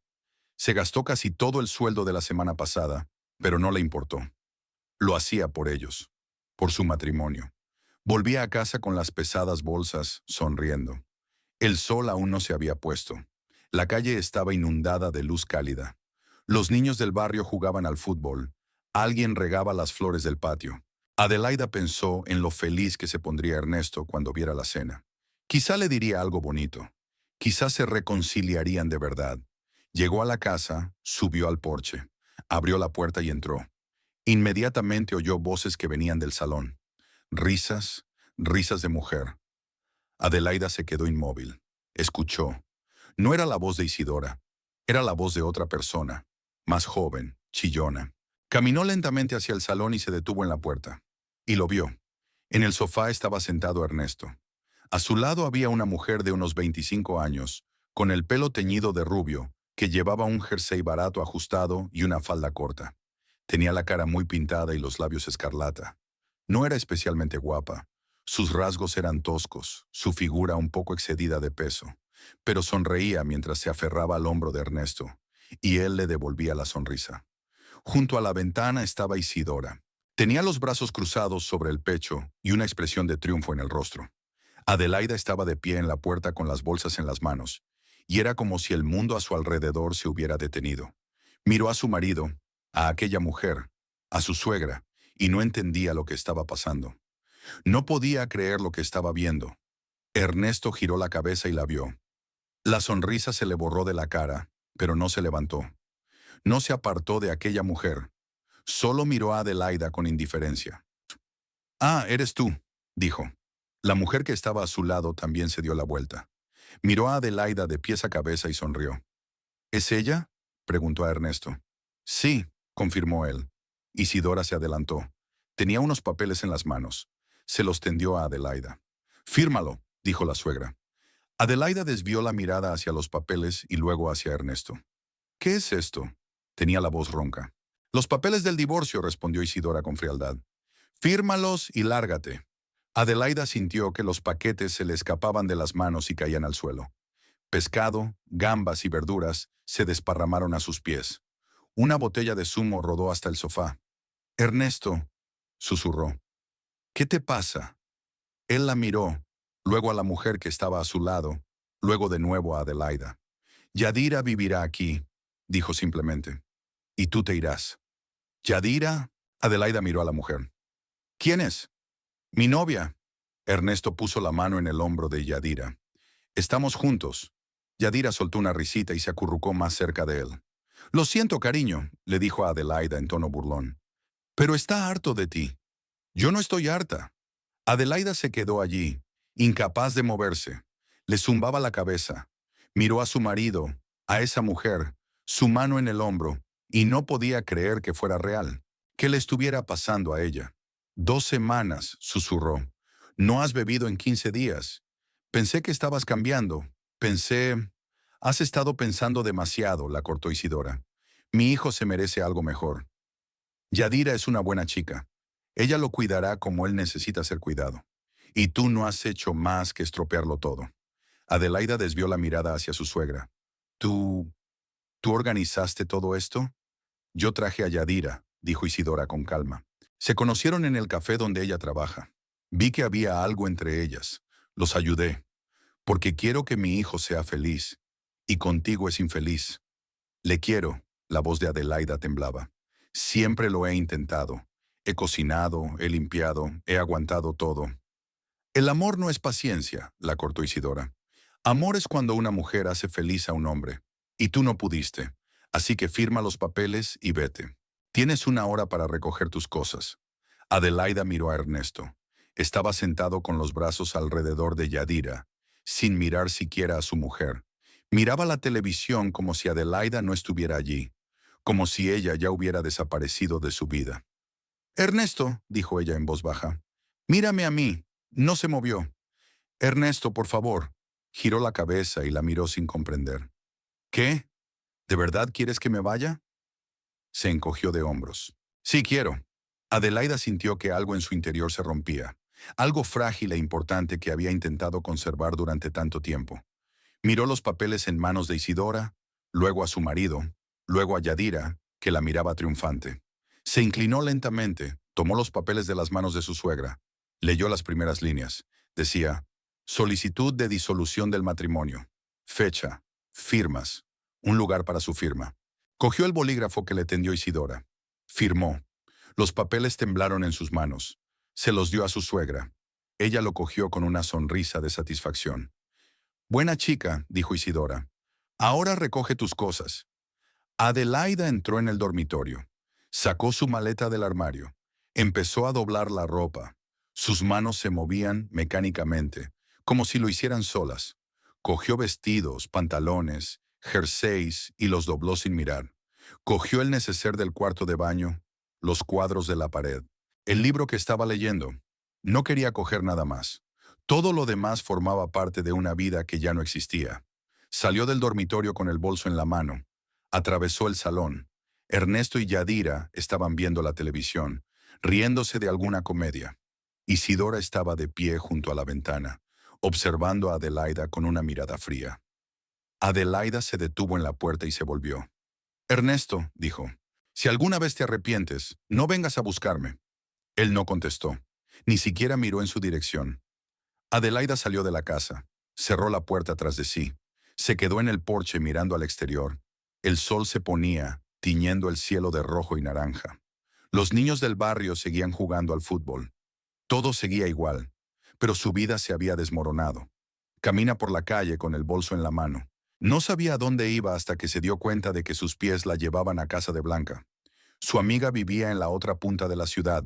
Se gastó casi todo el sueldo de la semana pasada, pero no le importó. Lo hacía por ellos, por su matrimonio. Volvía a casa con las pesadas bolsas, sonriendo. El sol aún no se había puesto. La calle estaba inundada de luz cálida. Los niños del barrio jugaban al fútbol. Alguien regaba las flores del patio. Adelaida pensó en lo feliz que se pondría Ernesto cuando viera la cena. Quizá le diría algo bonito. Quizá se reconciliarían de verdad. Llegó a la casa, subió al porche, abrió la puerta y entró. Inmediatamente oyó voces que venían del salón. Risas, risas de mujer. Adelaida se quedó inmóvil. Escuchó. No era la voz de Isidora. Era la voz de otra persona, más joven, chillona. Caminó lentamente hacia el salón y se detuvo en la puerta. Y lo vio. En el sofá estaba sentado Ernesto. A su lado había una mujer de unos 25 años, con el pelo teñido de rubio, que llevaba un jersey barato ajustado y una falda corta. Tenía la cara muy pintada y los labios escarlata. No era especialmente guapa. Sus rasgos eran toscos, su figura un poco excedida de peso, pero sonreía mientras se aferraba al hombro de Ernesto, y él le devolvía la sonrisa. Junto a la ventana estaba Isidora. Tenía los brazos cruzados sobre el pecho y una expresión de triunfo en el rostro. Adelaida estaba de pie en la puerta con las bolsas en las manos, y era como si el mundo a su alrededor se hubiera detenido. Miró a su marido, a aquella mujer, a su suegra, y no entendía lo que estaba pasando. No podía creer lo que estaba viendo. Ernesto giró la cabeza y la vio. La sonrisa se le borró de la cara, pero no se levantó. No se apartó de aquella mujer. Solo miró a Adelaida con indiferencia. «Ah, eres tú», dijo. La mujer que estaba a su lado también se dio la vuelta. Miró a Adelaida de pies a cabeza y sonrió. «¿Es ella?», preguntó a Ernesto. «Sí», confirmó él. Isidora se adelantó. Tenía unos papeles en las manos. Se los tendió a Adelaida. «Fírmalo», dijo la suegra. Adelaida desvió la mirada hacia los papeles y luego hacia Ernesto. «¿Qué es esto?», tenía la voz ronca. «Los papeles del divorcio», respondió Isidora con frialdad. «Fírmalos y lárgate». Adelaida sintió que los paquetes se le escapaban de las manos y caían al suelo. Pescado, gambas y verduras se desparramaron a sus pies. Una botella de zumo rodó hasta el sofá. «Ernesto», susurró. «¿Qué te pasa?». Él la miró, luego a la mujer que estaba a su lado, luego de nuevo a Adelaida. «Yadira vivirá aquí», dijo simplemente. «Y tú te irás». «¿Yadira?». Adelaida miró a la mujer. «¿Quién es?». «Mi novia». Ernesto puso la mano en el hombro de Yadira. «Estamos juntos». Yadira soltó una risita y se acurrucó más cerca de él. «Lo siento, cariño», le dijo a Adelaida en tono burlón. «Pero está harto de ti». «Yo no estoy harta». Adelaida se quedó allí, incapaz de moverse. Le zumbaba la cabeza. Miró a su marido, a esa mujer, su mano en el hombro, y no podía creer que fuera real, que le estuviera pasando a ella. «2 semanas», susurró. «No has bebido en 15 días. Pensé que estabas cambiando. Pensé...». «Has estado pensando demasiado», la cortó Isidora. «Mi hijo se merece algo mejor. Yadira es una buena chica. Ella lo cuidará como él necesita ser cuidado. Y tú no has hecho más que estropearlo todo». Adelaida desvió la mirada hacia su suegra. ¿Tú organizaste todo esto?» «Yo traje a Yadira», dijo Isidora con calma. «Se conocieron en el café donde ella trabaja. Vi que había algo entre ellas. Los ayudé. Porque quiero que mi hijo sea feliz. Y contigo es infeliz. Le quiero». La voz de Adelaida temblaba. «Siempre lo he intentado. He cocinado, he limpiado, he aguantado todo». «El amor no es paciencia», la cortó Isidora. «Amor es cuando una mujer hace feliz a un hombre. Y tú no pudiste. Así que firma los papeles y vete. Tienes 1 hora para recoger tus cosas». Adelaida miró a Ernesto. Estaba sentado con los brazos alrededor de Yadira, sin mirar siquiera a su mujer. Miraba la televisión como si Adelaida no estuviera allí, como si ella ya hubiera desaparecido de su vida. «Ernesto», dijo ella en voz baja, «mírame a mí». No se movió. «Ernesto, por favor». Giró la cabeza y la miró sin comprender. «¿Qué? ¿De verdad quieres que me vaya?». Se encogió de hombros. «Sí quiero». Adelaida sintió que algo en su interior se rompía, algo frágil e importante que había intentado conservar durante tanto tiempo. Miró los papeles en manos de Isidora, luego a su marido, luego a Yadira, que la miraba triunfante. Se inclinó lentamente, tomó los papeles de las manos de su suegra. Leyó las primeras líneas. Decía: «Solicitud de disolución del matrimonio. Fecha. Firmas. Un lugar para su firma». Cogió el bolígrafo que le tendió Isidora. Firmó. Los papeles temblaron en sus manos. Se los dio a su suegra. Ella lo cogió con una sonrisa de satisfacción. «Buena chica», dijo Isidora. «Ahora recoge tus cosas». Adelaida entró en el dormitorio. Sacó su maleta del armario. Empezó a doblar la ropa. Sus manos se movían mecánicamente, como si lo hicieran solas. Cogió vestidos, pantalones, jerseys y los dobló sin mirar. Cogió el neceser del cuarto de baño, los cuadros de la pared, el libro que estaba leyendo. No quería coger nada más. Todo lo demás formaba parte de una vida que ya no existía. Salió del dormitorio con el bolso en la mano. Atravesó el salón. Ernesto y Yadira estaban viendo la televisión, riéndose de alguna comedia. Isidora estaba de pie junto a la ventana, observando a Adelaida con una mirada fría. Adelaida se detuvo en la puerta y se volvió. Ernesto, dijo, si alguna vez te arrepientes, no vengas a buscarme. Él no contestó, ni siquiera miró en su dirección. Adelaida salió de la casa, cerró la puerta tras de sí, se quedó en el porche mirando al exterior. El sol se ponía, tiñendo el cielo de rojo y naranja. Los niños del barrio seguían jugando al fútbol. Todo seguía igual, pero su vida se había desmoronado. Camina por la calle con el bolso en la mano. No sabía a dónde iba hasta que se dio cuenta de que sus pies la llevaban a casa de Blanca. Su amiga vivía en la otra punta de la ciudad,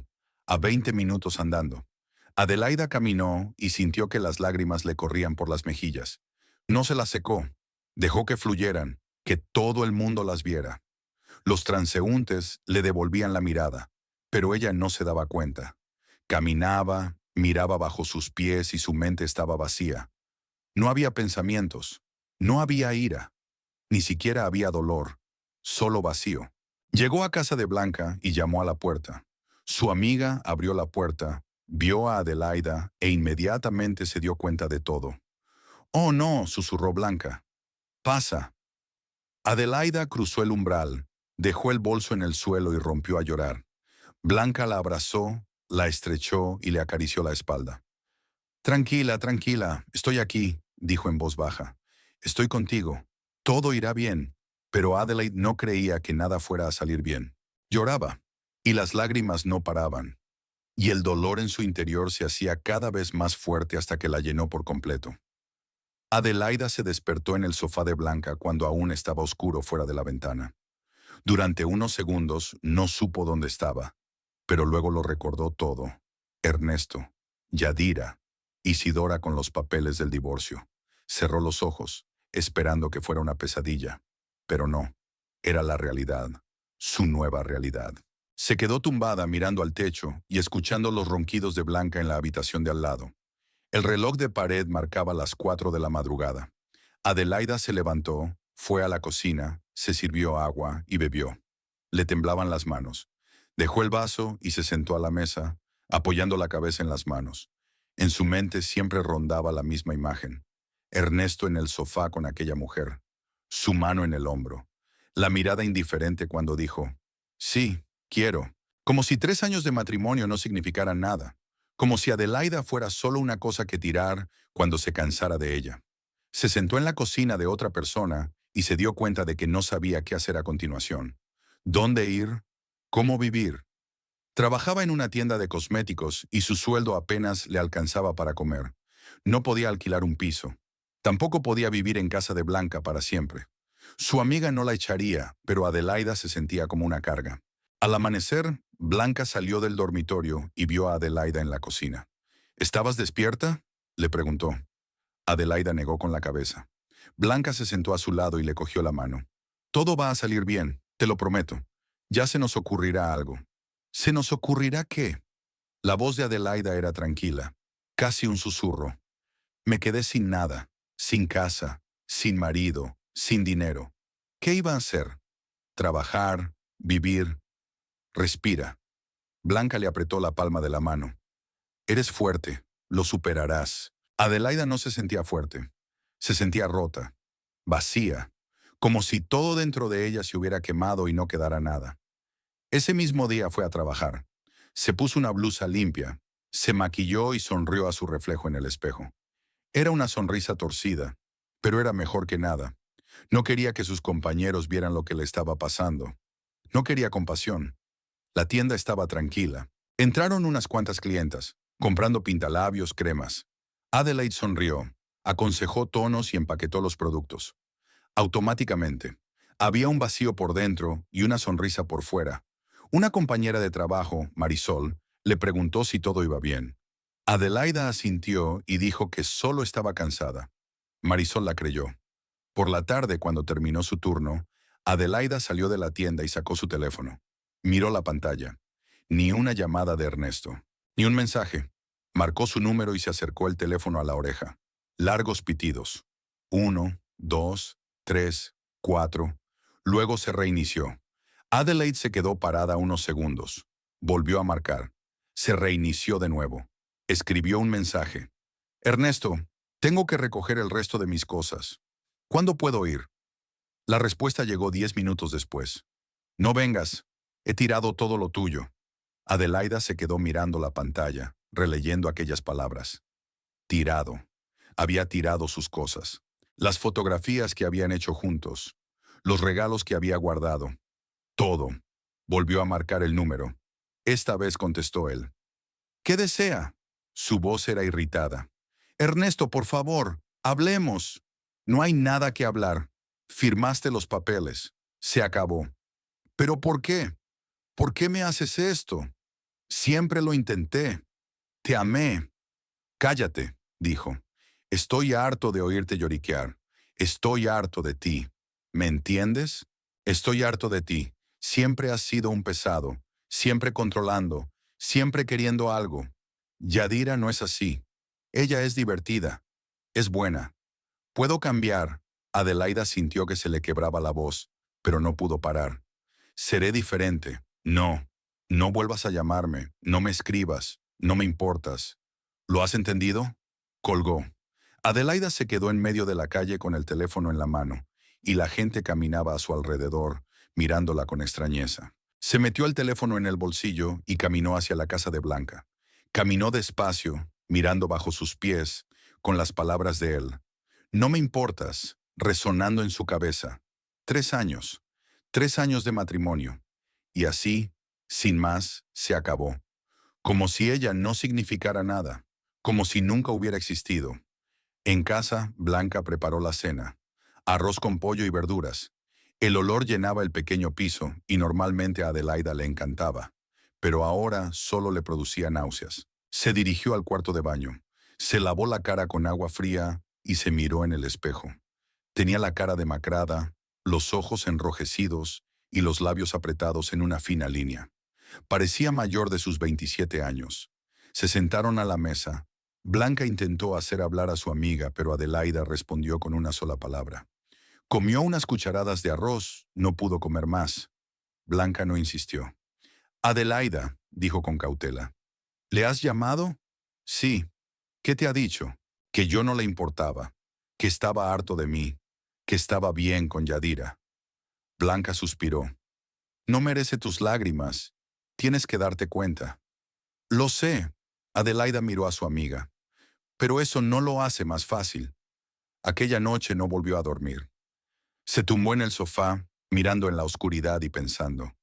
a 20 minutos andando. Adelaida caminó y sintió que las lágrimas le corrían por las mejillas. No se las secó, dejó que fluyeran, que todo el mundo las viera. Los transeúntes le devolvían la mirada, pero ella no se daba cuenta. Caminaba, miraba bajo sus pies y su mente estaba vacía. No había pensamientos, no había ira, ni siquiera había dolor, solo vacío. Llegó a casa de Blanca y llamó a la puerta. Su amiga abrió la puerta, vio a Adelaida e inmediatamente se dio cuenta de todo. «Oh, no», susurró Blanca. «Pasa». Adelaida cruzó el umbral, dejó el bolso en el suelo y rompió a llorar. Blanca la abrazó, la estrechó y le acarició la espalda. «Tranquila, tranquila, estoy aquí», dijo en voz baja. «Estoy contigo. Todo irá bien». Pero Adelaide no creía que nada fuera a salir bien. Lloraba, y las lágrimas no paraban. Y el dolor en su interior se hacía cada vez más fuerte hasta que la llenó por completo. Adelaida se despertó en el sofá de Blanca cuando aún estaba oscuro fuera de la ventana. Durante unos segundos no supo dónde estaba, pero luego lo recordó todo. Ernesto, Yadira, Isidora con los papeles del divorcio. Cerró los ojos, esperando que fuera una pesadilla. Pero no, era la realidad, su nueva realidad. Se quedó tumbada mirando al techo y escuchando los ronquidos de Blanca en la habitación de al lado. El reloj de pared marcaba las 4 de la madrugada. Adelaida se levantó, fue a la cocina, se sirvió agua y bebió. Le temblaban las manos. Dejó el vaso y se sentó a la mesa, apoyando la cabeza en las manos. En su mente siempre rondaba la misma imagen. Ernesto en el sofá con aquella mujer, su mano en el hombro, la mirada indiferente cuando dijo, «Sí, quiero», como si 3 años de matrimonio no significaran nada, como si Adelaida fuera solo una cosa que tirar cuando se cansara de ella. Se sentó en la cocina de otra persona y se dio cuenta de que no sabía qué hacer a continuación. ¿Dónde ir? ¿Cómo vivir? Trabajaba en una tienda de cosméticos y su sueldo apenas le alcanzaba para comer. No podía alquilar un piso. Tampoco podía vivir en casa de Blanca para siempre. Su amiga no la echaría, pero Adelaida se sentía como una carga. Al amanecer, Blanca salió del dormitorio y vio a Adelaida en la cocina. ¿Estabas despierta?, le preguntó. Adelaida negó con la cabeza. Blanca se sentó a su lado y le cogió la mano. «Todo va a salir bien, te lo prometo. Ya se nos ocurrirá algo». «¿Se nos ocurrirá qué?». La voz de Adelaida era tranquila, casi un susurro. «Me quedé sin nada, sin casa, sin marido, sin dinero. ¿Qué iba a hacer? Trabajar, vivir. Respira». Blanca le apretó la palma de la mano. «Eres fuerte, lo superarás». Adelaida no se sentía fuerte. Se sentía rota, vacía, como si todo dentro de ella se hubiera quemado y no quedara nada. Ese mismo día fue a trabajar. Se puso una blusa limpia, se maquilló y sonrió a su reflejo en el espejo. Era una sonrisa torcida, pero era mejor que nada. No quería que sus compañeros vieran lo que le estaba pasando. No quería compasión. La tienda estaba tranquila. Entraron unas cuantas clientas, comprando pintalabios, cremas. Adelaide sonrió, aconsejó tonos y empaquetó los productos. Automáticamente, había un vacío por dentro y una sonrisa por fuera. Una compañera de trabajo, Marisol, le preguntó si todo iba bien. Adelaida asintió y dijo que solo estaba cansada. Marisol la creyó. Por la tarde, cuando terminó su turno, Adelaida salió de la tienda y sacó su teléfono. Miró la pantalla. Ni una llamada de Ernesto, ni un mensaje. Marcó su número y se acercó el teléfono a la oreja. Largos pitidos. 1, 2, 3, 4. Luego se reinició. Adelaide se quedó parada unos segundos. Volvió a marcar. Se reinició de nuevo. Escribió un mensaje. Ernesto, tengo que recoger el resto de mis cosas. ¿Cuándo puedo ir? La respuesta llegó 10 minutos después. No vengas. He tirado todo lo tuyo. Adelaida se quedó mirando la pantalla, releyendo aquellas palabras. Tirado. Había tirado sus cosas. Las fotografías que habían hecho juntos. Los regalos que había guardado. Todo. Volvió a marcar el número. Esta vez contestó él. ¿Qué desea? Su voz era irritada. Ernesto, por favor, hablemos. No hay nada que hablar. Firmaste los papeles. Se acabó. ¿Pero por qué? ¿Por qué me haces esto? Siempre lo intenté. Te amé. Cállate, dijo. Estoy harto de oírte lloriquear. Estoy harto de ti. ¿Me entiendes? Estoy harto de ti. Siempre has sido un pesado. Siempre controlando. Siempre queriendo algo. Yadira no es así. Ella es divertida. Es buena. Puedo cambiar. Adelaida sintió que se le quebraba la voz, pero no pudo parar. Seré diferente. No. No vuelvas a llamarme. No me escribas. No me importas. ¿Lo has entendido? Colgó. Adelaida se quedó en medio de la calle con el teléfono en la mano, y la gente caminaba a su alrededor, mirándola con extrañeza. Se metió el teléfono en el bolsillo y caminó hacia la casa de Blanca. Caminó despacio, mirando bajo sus pies, con las palabras de él. No me importas, resonando en su cabeza. 3 años. 3 años de matrimonio. Y así, sin más, se acabó. Como si ella no significara nada. Como si nunca hubiera existido. En casa, Blanca preparó la cena. Arroz con pollo y verduras. El olor llenaba el pequeño piso y normalmente a Adelaida le encantaba. Pero ahora solo le producía náuseas. Se dirigió al cuarto de baño. Se lavó la cara con agua fría y se miró en el espejo. Tenía la cara demacrada, los ojos enrojecidos y los labios apretados en una fina línea. Parecía mayor de sus 27 años. Se sentaron a la mesa. Blanca intentó hacer hablar a su amiga, pero Adelaida respondió con una sola palabra. Comió unas cucharadas de arroz, no pudo comer más. Blanca no insistió. Adelaida, dijo con cautela. ¿Le has llamado? Sí. ¿Qué te ha dicho? Que yo no le importaba, que estaba harto de mí, que estaba bien con Yadira. Blanca suspiró. No merece tus lágrimas. Tienes que darte cuenta. Lo sé. Adelaida miró a su amiga. Pero eso no lo hace más fácil. Aquella noche no volvió a dormir. Se tumbó en el sofá, mirando en la oscuridad y pensando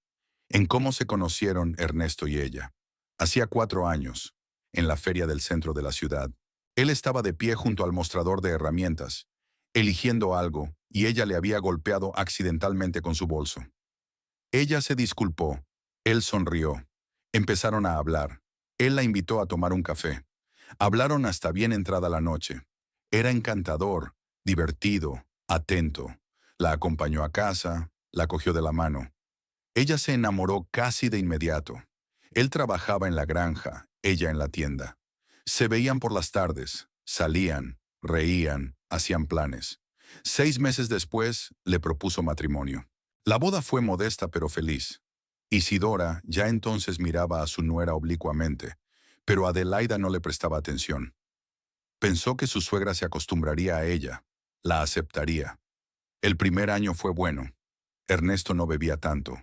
en cómo se conocieron Ernesto y ella. Hacía 4 años, en la feria del centro de la ciudad. Él estaba de pie junto al mostrador de herramientas, eligiendo algo, y ella le había golpeado accidentalmente con su bolso. Ella se disculpó. Él sonrió. Empezaron a hablar. Él la invitó a tomar un café. Hablaron hasta bien entrada la noche. Era encantador, divertido, atento. La acompañó a casa, la cogió de la mano. Ella se enamoró casi de inmediato. Él trabajaba en la granja, ella en la tienda. Se veían por las tardes, salían, reían, hacían planes. 6 meses después, le propuso matrimonio. La boda fue modesta pero feliz. Isidora ya entonces miraba a su nuera oblicuamente, pero Adelaida no le prestaba atención. Pensó que su suegra se acostumbraría a ella, la aceptaría. El primer año fue bueno. Ernesto no bebía tanto.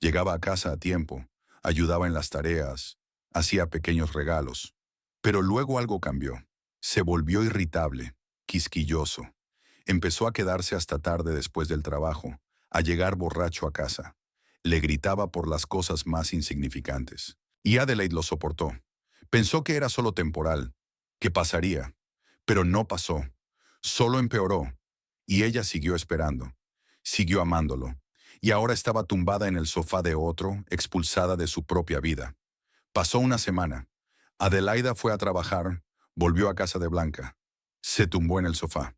Llegaba a casa a tiempo, ayudaba en las tareas, hacía pequeños regalos. Pero luego algo cambió. Se volvió irritable, quisquilloso. Empezó a quedarse hasta tarde después del trabajo, a llegar borracho a casa. Le gritaba por las cosas más insignificantes. Y Adelaide lo soportó. Pensó que era solo temporal, que pasaría. Pero no pasó. Solo empeoró. Y ella siguió esperando. Siguió amándolo. Y ahora estaba tumbada en el sofá de otro, expulsada de su propia vida. Pasó una semana. Adelaida fue a trabajar, volvió a casa de Blanca. Se tumbó en el sofá.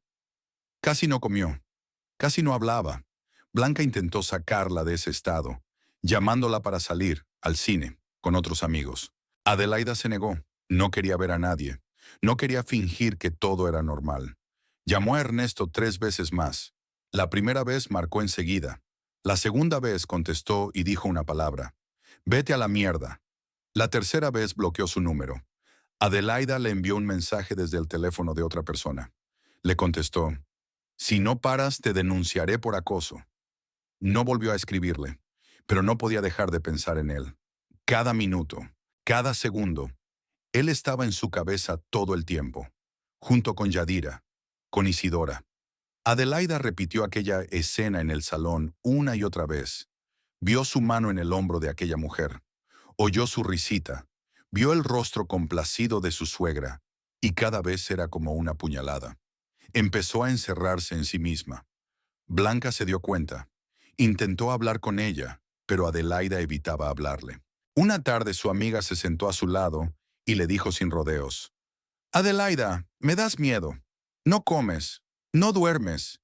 Casi no comió. Casi no hablaba. Blanca intentó sacarla de ese estado, llamándola para salir, al cine, con otros amigos. Adelaida se negó. No quería ver a nadie. No quería fingir que todo era normal. Llamó a Ernesto 3 veces más. La primera vez marcó enseguida. La segunda vez contestó y dijo una palabra. Vete a la mierda. La tercera vez bloqueó su número. Adelaida le envió un mensaje desde el teléfono de otra persona. Le contestó, si no paras, te denunciaré por acoso. No volvió a escribirle, pero no podía dejar de pensar en él. Cada minuto, cada segundo, él estaba en su cabeza todo el tiempo, junto con Yadira, con Isidora. Adelaida repitió aquella escena en el salón una y otra vez. Vio su mano en el hombro de aquella mujer, oyó su risita, vio el rostro complacido de su suegra, y cada vez era como una puñalada. Empezó a encerrarse en sí misma. Blanca se dio cuenta. Intentó hablar con ella, pero Adelaida evitaba hablarle. Una tarde su amiga se sentó a su lado y le dijo sin rodeos, Adelaida, me das miedo. No comes, no duermes.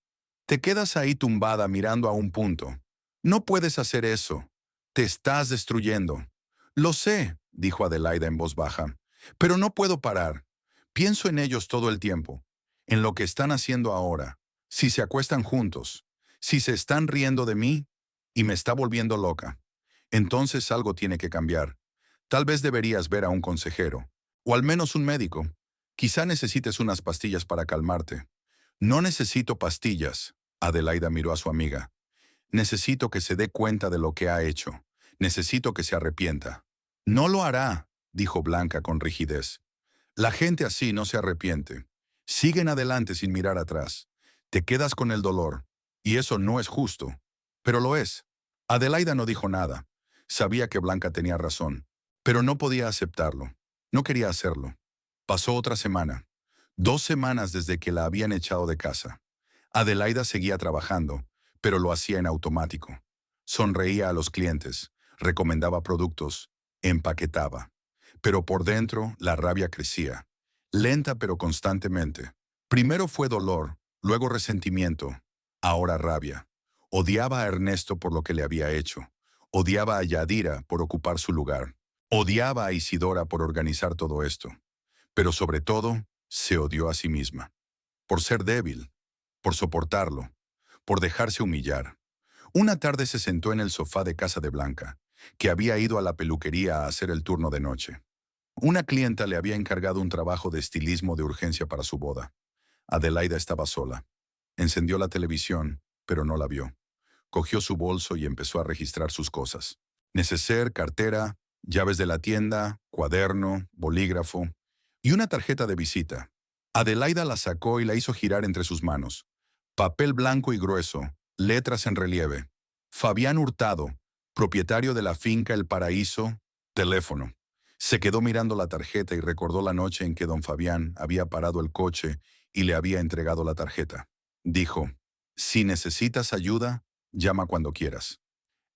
Te quedas ahí tumbada mirando a un punto. No puedes hacer eso. Te estás destruyendo. Lo sé, dijo Adelaida en voz baja, pero no puedo parar. Pienso en ellos todo el tiempo, en lo que están haciendo ahora, si se acuestan juntos, si se están riendo de mí, y me está volviendo loca. Entonces algo tiene que cambiar. Tal vez deberías ver a un consejero, o al menos un médico. Quizá necesites unas pastillas para calmarte. No necesito pastillas, Adelaida miró a su amiga. Necesito que se dé cuenta de lo que ha hecho. Necesito que se arrepienta. No lo hará, dijo Blanca con rigidez. La gente así no se arrepiente. Siguen adelante sin mirar atrás. Te quedas con el dolor. Y eso no es justo. Pero lo es. Adelaida no dijo nada. Sabía que Blanca tenía razón. Pero no podía aceptarlo. No quería hacerlo. Pasó otra semana. 2 semanas desde que la habían echado de casa. Adelaida seguía trabajando, pero lo hacía en automático. Sonreía a los clientes, recomendaba productos, empaquetaba. Pero por dentro la rabia crecía, lenta pero constantemente. Primero fue dolor, luego resentimiento, ahora rabia. Odiaba a Ernesto por lo que le había hecho. Odiaba a Yadira por ocupar su lugar. Odiaba a Isidora por organizar todo esto. Pero sobre todo, se odió a sí misma. Por ser débil, por soportarlo, por dejarse humillar. Una tarde se sentó en el sofá de casa de Blanca, que había ido a la peluquería a hacer el turno de noche. Una clienta le había encargado un trabajo de estilismo de urgencia para su boda. Adelaida estaba sola. Encendió la televisión, pero no la vio. Cogió su bolso y empezó a registrar sus cosas. Neceser, cartera, llaves de la tienda, cuaderno, bolígrafo y una tarjeta de visita. Adelaida la sacó y la hizo girar entre sus manos. Papel blanco y grueso, letras en relieve. Fabián Hurtado, propietario de la finca El Paraíso, teléfono. Se quedó mirando la tarjeta y recordó la noche en que don Fabián había parado el coche y le había entregado la tarjeta. Dijo, si necesitas ayuda, llama cuando quieras.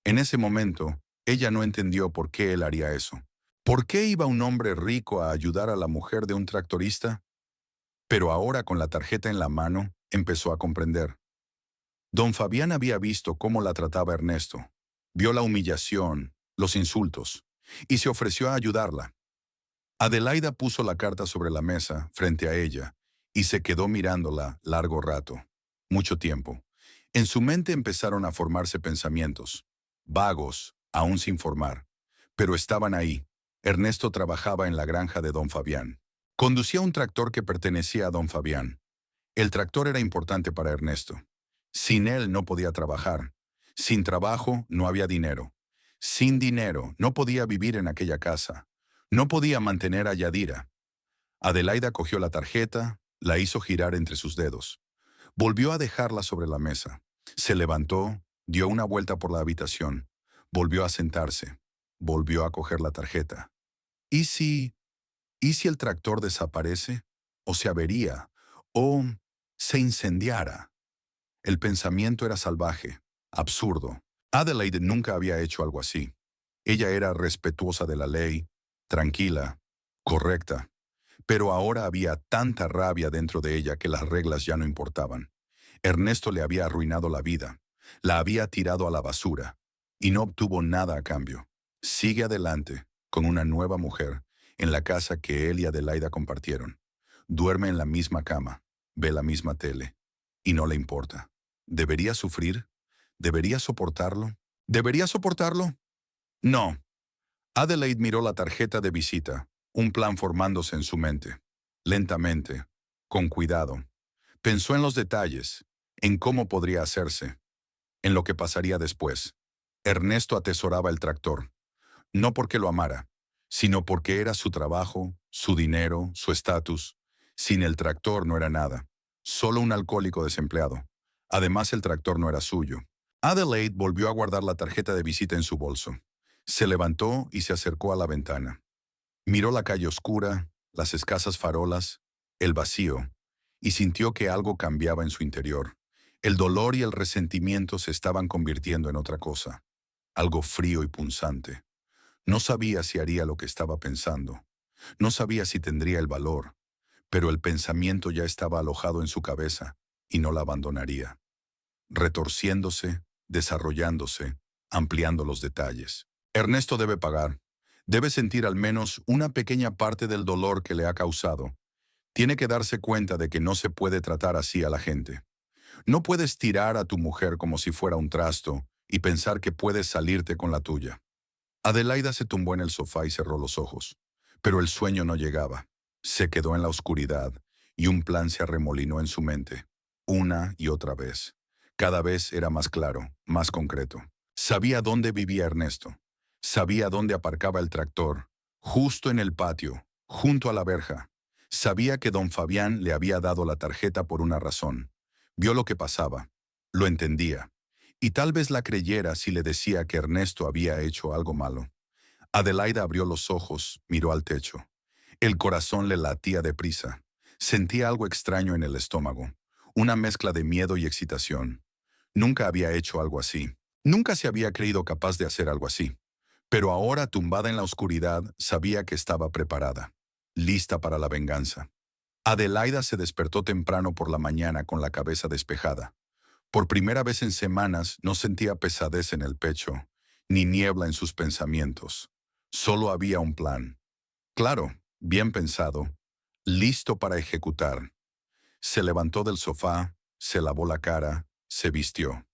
En ese momento, ella no entendió por qué él haría eso. ¿Por qué iba un hombre rico a ayudar a la mujer de un tractorista? Pero ahora, con la tarjeta en la mano, empezó a comprender. Don Fabián había visto cómo la trataba Ernesto. Vio la humillación, los insultos, y se ofreció a ayudarla. Adelaida puso la carta sobre la mesa, frente a ella, y se quedó mirándola largo rato, mucho tiempo. En su mente empezaron a formarse pensamientos, vagos, aún sin formar, pero estaban ahí. Ernesto trabajaba en la granja de don Fabián. Conducía un tractor que pertenecía a don Fabián. El tractor era importante para Ernesto. Sin él no podía trabajar. Sin trabajo no había dinero. Sin dinero no podía vivir en aquella casa. No podía mantener a Yadira. Adelaida cogió la tarjeta, la hizo girar entre sus dedos. Volvió a dejarla sobre la mesa. Se levantó, dio una vuelta por la habitación. Volvió a sentarse. Volvió a coger la tarjeta. ¿Y si el tractor desaparece? ¿O se avería? ¿O se incendiara? El pensamiento era salvaje, absurdo. Adelaide nunca había hecho algo así. Ella era respetuosa de la ley, tranquila, correcta. Pero ahora había tanta rabia dentro de ella que las reglas ya no importaban. Ernesto le había arruinado la vida, la había tirado a la basura, y no obtuvo nada a cambio. Sigue adelante, con una nueva mujer, en la casa que él y Adelaida compartieron. Duerme en la misma cama, ve la misma tele, y no le importa. ¿Debería sufrir? ¿Debería soportarlo? ¿Debería soportarlo? No. Adelaide miró la tarjeta de visita. un plan formándose en su mente. Lentamente, con cuidado, pensó en los detalles, en cómo podría hacerse, en lo que pasaría después. Ernesto atesoraba el tractor, no porque lo amara, sino porque era su trabajo, su dinero, su estatus. Sin el tractor no era nada, solo un alcohólico desempleado. Además, el tractor no era suyo. Adelaide volvió a guardar la tarjeta de visita en su bolso. Se levantó y se acercó a la ventana. Miró la calle oscura, las escasas farolas, el vacío, y sintió que algo cambiaba en su interior. El dolor y el resentimiento se estaban convirtiendo en otra cosa, algo frío y punzante. No sabía si haría lo que estaba pensando. No sabía si tendría el valor, pero el pensamiento ya estaba alojado en su cabeza y no la abandonaría, retorciéndose, desarrollándose, ampliando los detalles. Ernesto debe pagar. Debe sentir al menos una pequeña parte del dolor que le ha causado. Tiene que darse cuenta de que no se puede tratar así a la gente. No puedes tirar a tu mujer como si fuera un trasto y pensar que puedes salirte con la tuya. Adelaida se tumbó en el sofá y cerró los ojos. Pero el sueño no llegaba. Se quedó en la oscuridad y un plan se arremolinó en su mente, una y otra vez. Cada vez era más claro, más concreto. Sabía dónde vivía Ernesto. Sabía dónde aparcaba el tractor, justo en el patio, junto a la verja. Sabía que don Fabián le había dado la tarjeta por una razón. Vio lo que pasaba. Lo entendía. Y tal vez la creyera si le decía que Ernesto había hecho algo malo. Adelaida abrió los ojos, miró al techo. El corazón le latía deprisa. Sentía algo extraño en el estómago, una mezcla de miedo y excitación. Nunca había hecho algo así. Nunca se había creído capaz de hacer algo así. Pero ahora, tumbada en la oscuridad, sabía que estaba preparada, lista para la venganza. Adelaida se despertó temprano por la mañana con la cabeza despejada. Por primera vez en semanas no sentía pesadez en el pecho, ni niebla en sus pensamientos. Solo había un plan. Claro, bien pensado, listo para ejecutar. Se levantó del sofá, se lavó la cara, se vistió.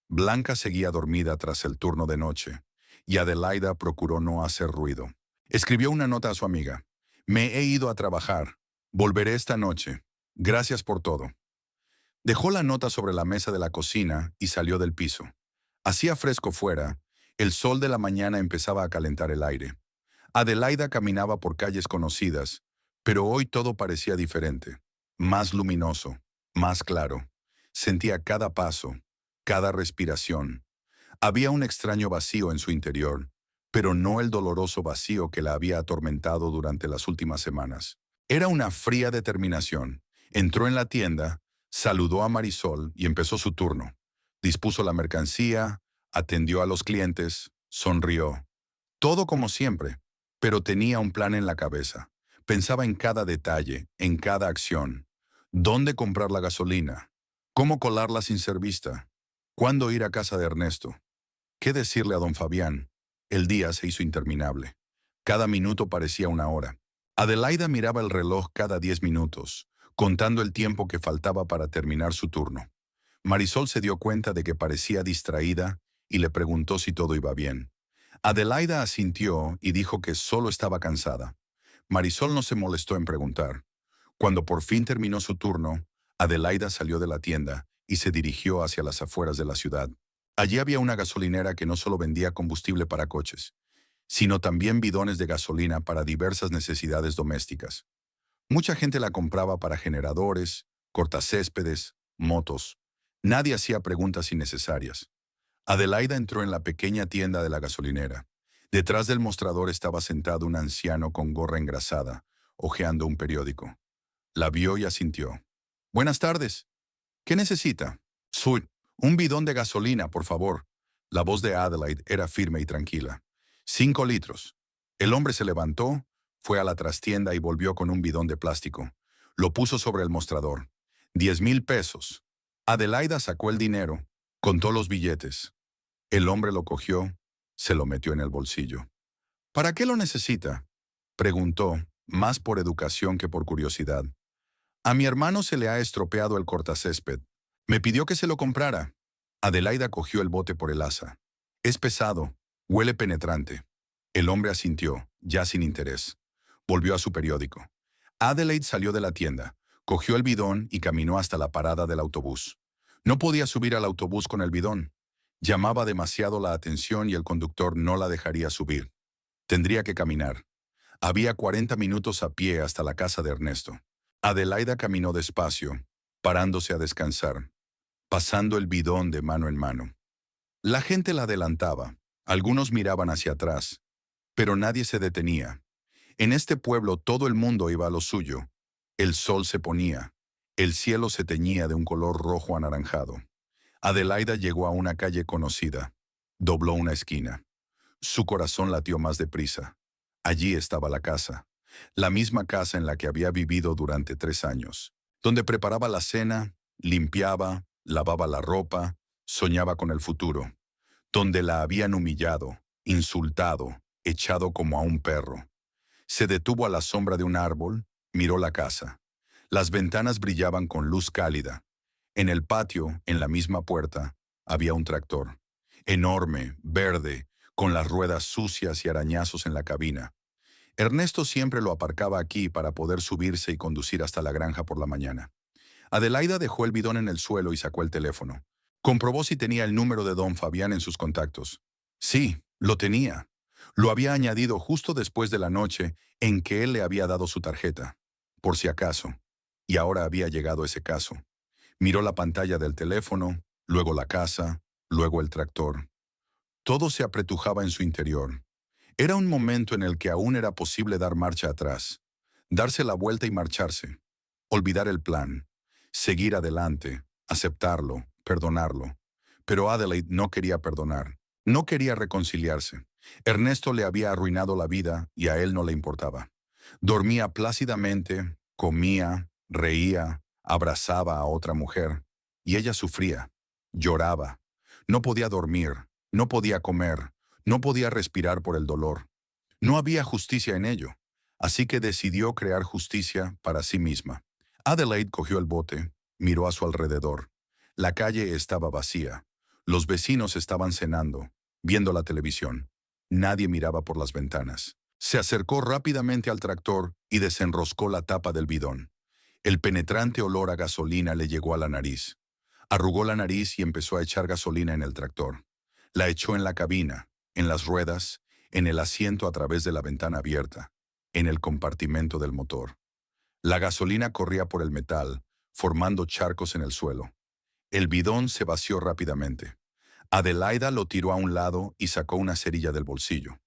Blanca seguía dormida tras el turno de noche, y Adelaida procuró no hacer ruido. Escribió una nota a su amiga. Me he ido a trabajar. Volveré esta noche. Gracias por todo. Dejó la nota sobre la mesa de la cocina y salió del piso. Hacía fresco fuera, el sol de la mañana empezaba a calentar el aire. Adelaida caminaba por calles conocidas, pero hoy todo parecía diferente, más luminoso, más claro. Sentía cada paso, cada respiración. Había un extraño vacío en su interior, pero no el doloroso vacío que la había atormentado durante las últimas semanas. Era una fría determinación. Entró en la tienda, saludó a Marisol y empezó su turno. Dispuso la mercancía, atendió a los clientes, sonrió. Todo como siempre, pero tenía un plan en la cabeza. Pensaba en cada detalle, en cada acción. ¿Dónde comprar la gasolina? ¿Cómo colarla sin ser vista? ¿Cuándo ir a casa de Ernesto? ¿Qué decirle a don Fabián? El día se hizo interminable. Cada minuto parecía una hora. Adelaida miraba el reloj cada 10 minutos, contando el tiempo que faltaba para terminar su turno. Marisol se dio cuenta de que parecía distraída y le preguntó si todo iba bien. Adelaida asintió y dijo que solo estaba cansada. Marisol no se molestó en preguntar. Cuando por fin terminó su turno, Adelaida salió de la tienda y se dirigió hacia las afueras de la ciudad. Allí había una gasolinera que no solo vendía combustible para coches, sino también bidones de gasolina para diversas necesidades domésticas. Mucha gente la compraba para generadores, cortacéspedes, motos. Nadie hacía preguntas innecesarias. Adelaida entró en la pequeña tienda de la gasolinera. Detrás del mostrador estaba sentado un anciano con gorra engrasada, hojeando un periódico. La vio y asintió. Buenas tardes. ¿Qué necesita? Soy un bidón de gasolina, por favor. La voz de Adelaide era firme y tranquila. 5 litros. El hombre se levantó, fue a la trastienda y volvió con un bidón de plástico. Lo puso sobre el mostrador. 10,000 pesos. Adelaida sacó el dinero, contó los billetes. El hombre lo cogió, se lo metió en el bolsillo. ¿Para qué lo necesita? Preguntó, más por educación que por curiosidad. A mi hermano se le ha estropeado el cortacésped. Me pidió que se lo comprara. Adelaida cogió el bote por el asa. Es pesado, huele penetrante. El hombre asintió, ya sin interés. Volvió a su periódico. Adelaide salió de la tienda, cogió el bidón y caminó hasta la parada del autobús. No podía subir al autobús con el bidón. Llamaba demasiado la atención y el conductor no la dejaría subir. Tendría que caminar. Había 40 minutos a pie hasta la casa de Ernesto. Adelaida caminó despacio, parándose a descansar, pasando el bidón de mano en mano. La gente la adelantaba. Algunos miraban hacia atrás, pero nadie se detenía. En este pueblo todo el mundo iba a lo suyo. El sol se ponía. El cielo se teñía de un color rojo anaranjado. Adelaida llegó a una calle conocida. Dobló una esquina. Su corazón latió más deprisa. Allí estaba la casa. La misma casa en la que había vivido durante 3 años. Donde preparaba la cena, limpiaba, lavaba la ropa, soñaba con el futuro. Donde la habían humillado, insultado, echado como a un perro. Se detuvo a la sombra de un árbol, miró la casa. Las ventanas brillaban con luz cálida. En el patio, en la misma puerta, había un tractor. Enorme, verde, con las ruedas sucias y arañazos en la cabina. Ernesto siempre lo aparcaba aquí para poder subirse y conducir hasta la granja por la mañana. Adelaida dejó el bidón en el suelo y sacó el teléfono. Comprobó si tenía el número de don Fabián en sus contactos. Sí, lo tenía. Lo había añadido justo después de la noche en que él le había dado su tarjeta, por si acaso. Y ahora había llegado ese caso. Miró la pantalla del teléfono, luego la casa, luego el tractor. Todo se apretujaba en su interior. Era un momento en el que aún era posible dar marcha atrás, darse la vuelta y marcharse, olvidar el plan, seguir adelante, aceptarlo, perdonarlo. Pero Adelaide no quería perdonar, no quería reconciliarse. Ernesto le había arruinado la vida y a él no le importaba. Dormía plácidamente, comía, reía, abrazaba a otra mujer, y ella sufría, lloraba. No podía dormir, no podía comer, no podía respirar por el dolor. No había justicia en ello, así que decidió crear justicia para sí misma. Adelaide cogió el bote, miró a su alrededor. La calle estaba vacía. Los vecinos estaban cenando, viendo la televisión. Nadie miraba por las ventanas. Se acercó rápidamente al tractor y desenroscó la tapa del bidón. El penetrante olor a gasolina le llegó a la nariz. Arrugó la nariz y empezó a echar gasolina en el tractor. La echó en la cabina, en las ruedas, en el asiento a través de la ventana abierta, en el compartimento del motor. La gasolina corría por el metal, formando charcos en el suelo. El bidón se vació rápidamente. Adelaida lo tiró a un lado y sacó una cerilla del bolsillo.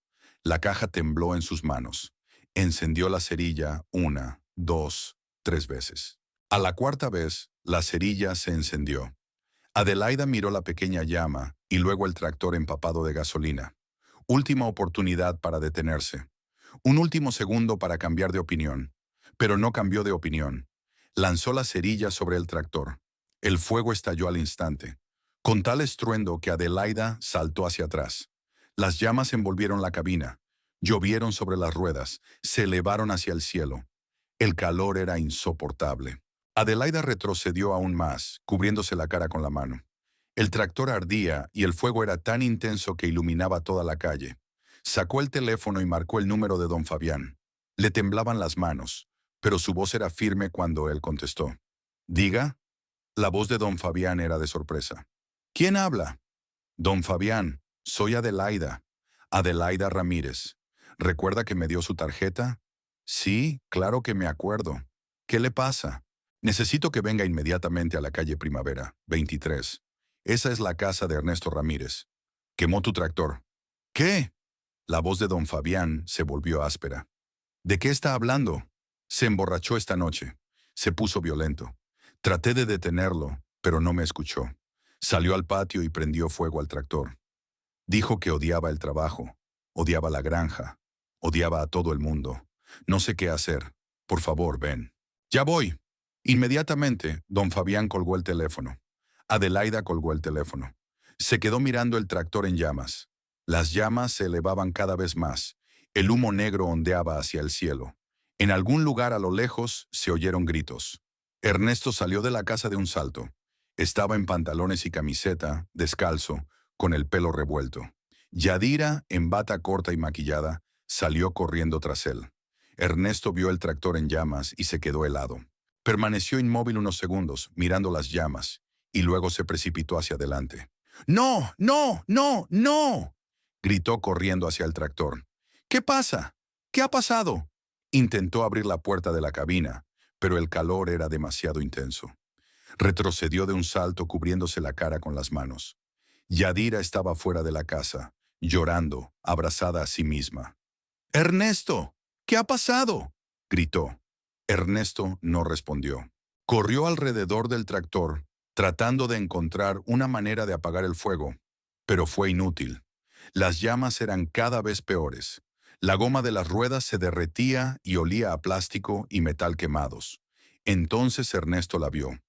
La caja tembló en sus manos. Encendió la cerilla 1, 2, 3 veces. A la cuarta vez, la cerilla se encendió. Adelaida miró la pequeña llama y luego el tractor empapado de gasolina. Última oportunidad para detenerse. Un último segundo para cambiar de opinión. Pero no cambió de opinión. Lanzó la cerilla sobre el tractor. El fuego estalló al instante, con tal estruendo que Adelaida saltó hacia atrás. Las llamas envolvieron la cabina, llovieron sobre las ruedas, se elevaron hacia el cielo. El calor era insoportable. Adelaida retrocedió aún más, cubriéndose la cara con la mano. El tractor ardía y el fuego era tan intenso que iluminaba toda la calle. Sacó el teléfono y marcó el número de don Fabián. Le temblaban las manos, pero su voz era firme cuando él contestó. «Diga». La voz de don Fabián era de sorpresa. «¿Quién habla?» «Don Fabián, soy Adelaida. Adelaida Ramírez. ¿Recuerda que me dio su tarjeta?» «Sí, claro que me acuerdo. ¿Qué le pasa?» «Necesito que venga inmediatamente a la calle Primavera, 23. Esa es la casa de Ernesto Ramírez. Quemó tu tractor». «¿Qué?» La voz de don Fabián se volvió áspera. «¿De qué está hablando?» «Se emborrachó esta noche. Se puso violento. Traté de detenerlo, pero no me escuchó. Salió al patio y prendió fuego al tractor. Dijo que odiaba el trabajo, odiaba la granja, odiaba a todo el mundo. No sé qué hacer. Por favor, ven». «Ya voy». Inmediatamente, don Fabián colgó el teléfono. Adelaida colgó el teléfono. Se quedó mirando el tractor en llamas. Las llamas se elevaban cada vez más. El humo negro ondeaba hacia el cielo. En algún lugar a lo lejos se oyeron gritos. Ernesto salió de la casa de un salto. Estaba en pantalones y camiseta, descalzo, con el pelo revuelto. Yadira, en bata corta y maquillada, salió corriendo tras él. Ernesto vio el tractor en llamas y se quedó helado. Permaneció inmóvil unos segundos, mirando las llamas, y luego se precipitó hacia adelante. ¡No, no, no, no!, gritó corriendo hacia el tractor. ¿Qué pasa? ¿Qué ha pasado? Intentó abrir la puerta de la cabina, pero el calor era demasiado intenso. Retrocedió de un salto cubriéndose la cara con las manos. Yadira estaba fuera de la casa, llorando, abrazada a sí misma. «¡Ernesto! ¿Qué ha pasado?», gritó. Ernesto no respondió. Corrió alrededor del tractor, tratando de encontrar una manera de apagar el fuego, pero fue inútil. Las llamas eran cada vez peores. La goma de las ruedas se derretía y olía a plástico y metal quemados. Entonces Ernesto la vio.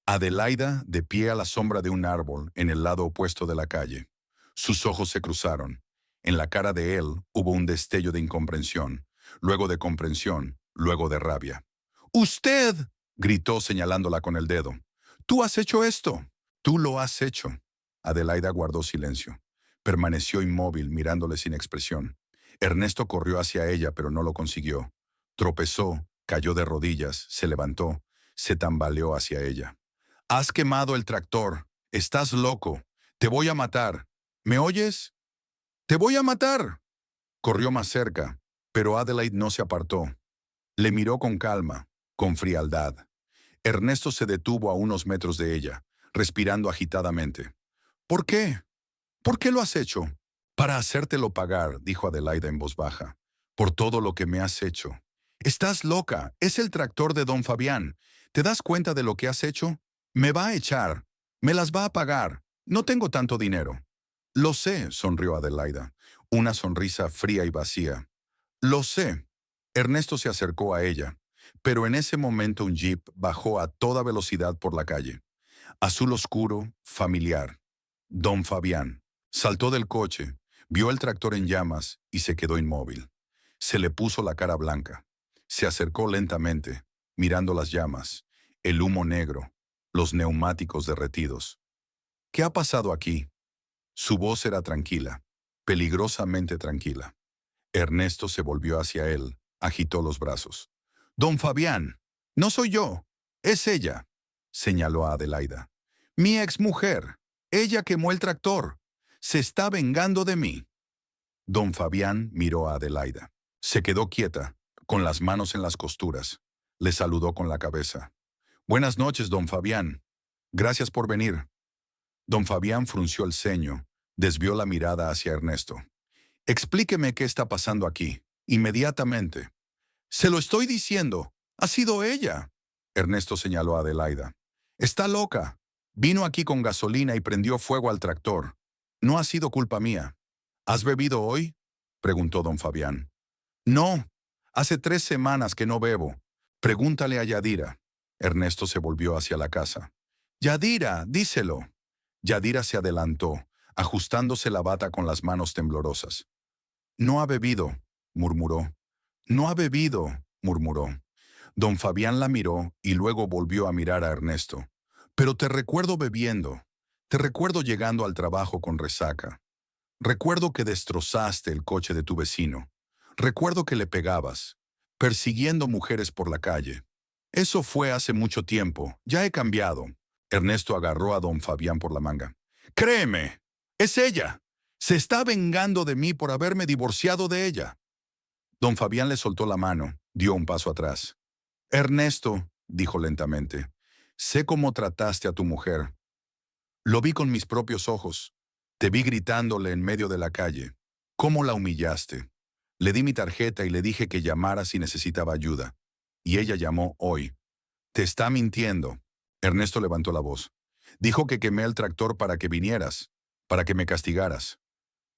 Adelaida, de pie a la sombra de un árbol en el lado opuesto de la calle. Sus ojos se cruzaron. En la cara de él hubo un destello de incomprensión, luego de comprensión, luego de rabia. «¡Usted!», gritó señalándola con el dedo. «¡Tú has hecho esto!». «Tú lo has hecho». Adelaida guardó silencio. Permaneció inmóvil, mirándole sin expresión. Ernesto corrió hacia ella, pero no lo consiguió. Tropezó, cayó de rodillas, se levantó, se tambaleó hacia ella. «Has quemado el tractor. Estás loco. Te voy a matar. ¿Me oyes? ¡Te voy a matar!». Corrió más cerca, pero Adelaide no se apartó. Le miró con calma, con frialdad. Ernesto se detuvo a unos metros de ella, respirando agitadamente. «¿Por qué? ¿Por qué lo has hecho?». «Para hacértelo pagar», dijo Adelaida en voz baja, «por todo lo que me has hecho». «Estás loca. Es el tractor de don Fabián. ¿Te das cuenta de lo que has hecho? Me va a echar. Me las va a pagar. No tengo tanto dinero». «Lo sé», sonrió Adelaida, una sonrisa fría y vacía. «Lo sé». Ernesto se acercó a ella, pero en ese momento un jeep bajó a toda velocidad por la calle. Azul oscuro, familiar. Don Fabián. Saltó del coche, vio el tractor en llamas y se quedó inmóvil. Se le puso la cara blanca. Se acercó lentamente, mirando las llamas, el humo negro, los neumáticos derretidos. «¿Qué ha pasado aquí?». Su voz era tranquila, peligrosamente tranquila. Ernesto se volvió hacia él, agitó los brazos. «Don Fabián, no soy yo, es ella», señaló a Adelaida. «Mi exmujer. Ella quemó el tractor. Se está vengando de mí». Don Fabián miró a Adelaida. Se quedó quieta, con las manos en las costuras. Le saludó con la cabeza. «Buenas noches, don Fabián. Gracias por venir». Don Fabián frunció el ceño, desvió la mirada hacia Ernesto. «Explíqueme qué está pasando aquí, inmediatamente». «Se lo estoy diciendo. Ha sido ella». Ernesto señaló a Adelaida. «Está loca. Vino aquí con gasolina y prendió fuego al tractor. No ha sido culpa mía». «¿Has bebido hoy?», preguntó don Fabián. «No. Hace 3 semanas que no bebo. Pregúntale a Yadira». Ernesto se volvió hacia la casa. «Yadira, díselo». Yadira se adelantó, ajustándose la bata con las manos temblorosas. «No ha bebido», murmuró. «No ha bebido», murmuró. Don Fabián la miró y luego volvió a mirar a Ernesto. «Pero te recuerdo bebiendo. Te recuerdo llegando al trabajo con resaca. Recuerdo que destrozaste el coche de tu vecino. Recuerdo que le pegabas, persiguiendo mujeres por la calle. Eso fue hace mucho tiempo. Ya he cambiado». Ernesto agarró a don Fabián por la manga. «Créeme, es ella. Se está vengando de mí por haberme divorciado de ella». Don Fabián le soltó la mano, dio un paso atrás. «Ernesto», dijo lentamente, «sé cómo trataste a tu mujer. Lo vi con mis propios ojos. Te vi gritándole en medio de la calle. ¿Cómo la humillaste? Le di mi tarjeta y le dije que llamara si necesitaba ayuda. Y ella llamó hoy. Te está mintiendo». Ernesto levantó la voz. «Dijo que quemé el tractor para que vinieras, para que me castigaras».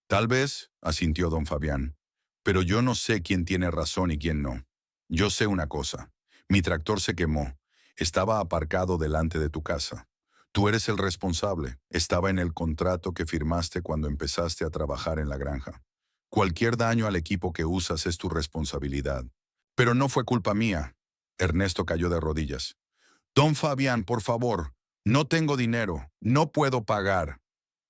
«Tal vez», asintió don Fabián, «pero yo no sé quién tiene razón y quién no. Yo sé una cosa. Mi tractor se quemó. Estaba aparcado delante de tu casa. Tú eres el responsable. Estaba en el contrato que firmaste cuando empezaste a trabajar en la granja. Cualquier daño al equipo que usas es tu responsabilidad. Pero no fue culpa mía». Ernesto cayó de rodillas. «Don Fabián, por favor, no tengo dinero. No puedo pagar».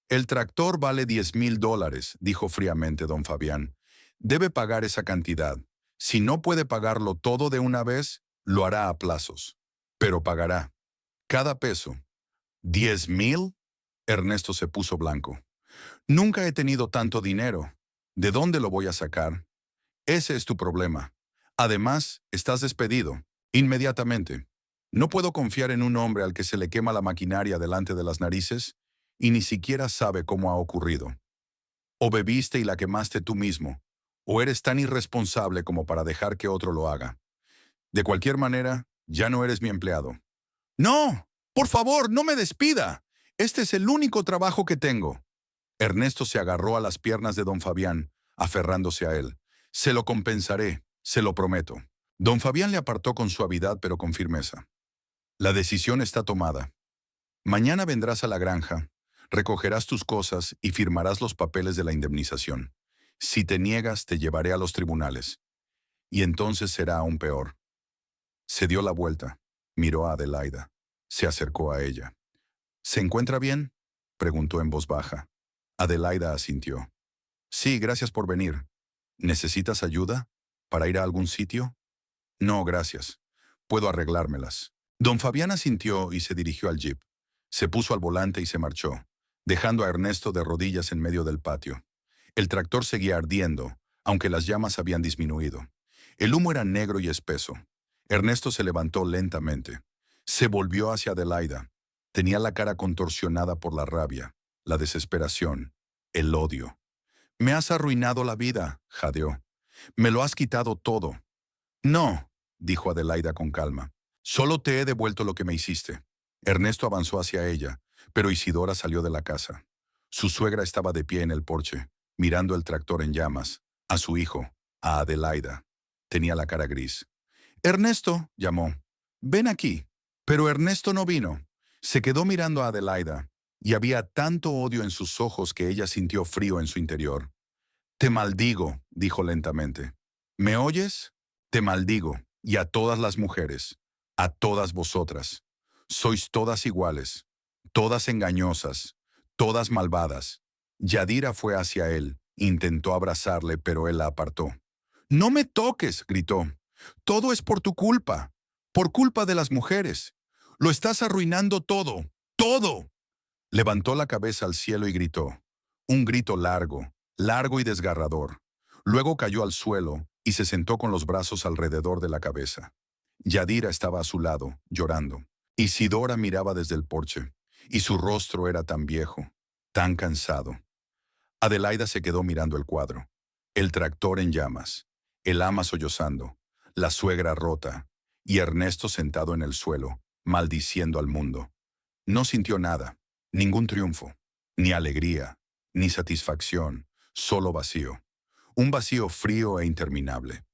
«El tractor vale $10,000, dijo fríamente don Fabián. «Debe pagar esa cantidad. Si no puede pagarlo todo de una vez, lo hará a plazos. Pero pagará. Cada peso. ¿10,000? Ernesto se puso blanco. Nunca he tenido tanto dinero. ¿De dónde lo voy a sacar? Ese es tu problema. Además, estás despedido. Inmediatamente. No puedo confiar en un hombre al que se le quema la maquinaria delante de las narices y ni siquiera sabe cómo ha ocurrido. O bebiste y la quemaste tú mismo, o eres tan irresponsable como para dejar que otro lo haga. De cualquier manera, ya no eres mi empleado. ¡No! ¡Por favor, no me despida! Este es el único trabajo que tengo. Ernesto se agarró a las piernas de don Fabián, aferrándose a él. Se lo compensaré, se lo prometo. Don Fabián le apartó con suavidad pero con firmeza. La decisión está tomada. Mañana vendrás a la granja, recogerás tus cosas y firmarás los papeles de la indemnización. Si te niegas, te llevaré a los tribunales. Y entonces será aún peor. Se dio la vuelta, miró a Adelaida, se acercó a ella. ¿Se encuentra bien?, preguntó en voz baja. Adelaida asintió. Sí, gracias por venir. ¿Necesitas ayuda? ¿Para ir a algún sitio? No, gracias. Puedo arreglármelas. Don Fabián asintió y se dirigió al jeep. Se puso al volante y se marchó, dejando a Ernesto de rodillas en medio del patio. El tractor seguía ardiendo, aunque las llamas habían disminuido. El humo era negro y espeso. Ernesto se levantó lentamente. Se volvió hacia Adelaida. Tenía la cara contorsionada por la rabia, la desesperación, el odio. «Me has arruinado la vida», jadeó. «Me lo has quitado todo». «No», dijo Adelaida con calma. «Solo te he devuelto lo que me hiciste». Ernesto avanzó hacia ella, pero Isidora salió de la casa. Su suegra estaba de pie en el porche, mirando el tractor en llamas, a su hijo, a Adelaida. Tenía la cara gris. «Ernesto», llamó. «Ven aquí». Pero Ernesto no vino. Se quedó mirando a Adelaida, y había tanto odio en sus ojos que ella sintió frío en su interior. «Te maldigo», dijo lentamente. «¿Me oyes? Te maldigo, y a todas las mujeres, a todas vosotras. Sois todas iguales, todas engañosas, todas malvadas». Yadira fue hacia él, intentó abrazarle, pero él la apartó. «No me toques», gritó. «Todo es por tu culpa, por culpa de las mujeres. Lo estás arruinando todo, todo». Levantó la cabeza al cielo y gritó. Un grito largo, largo y desgarrador. Luego cayó al suelo y se sentó con los brazos alrededor de la cabeza. Yadira estaba a su lado, llorando. Isidora miraba desde el porche, y su rostro era tan viejo, tan cansado. Adelaida se quedó mirando el cuadro. El tractor en llamas, el ama sollozando, la suegra rota, y Ernesto sentado en el suelo, maldiciendo al mundo. No sintió nada, ningún triunfo, ni alegría, ni satisfacción, solo vacío. Un vacío frío e interminable.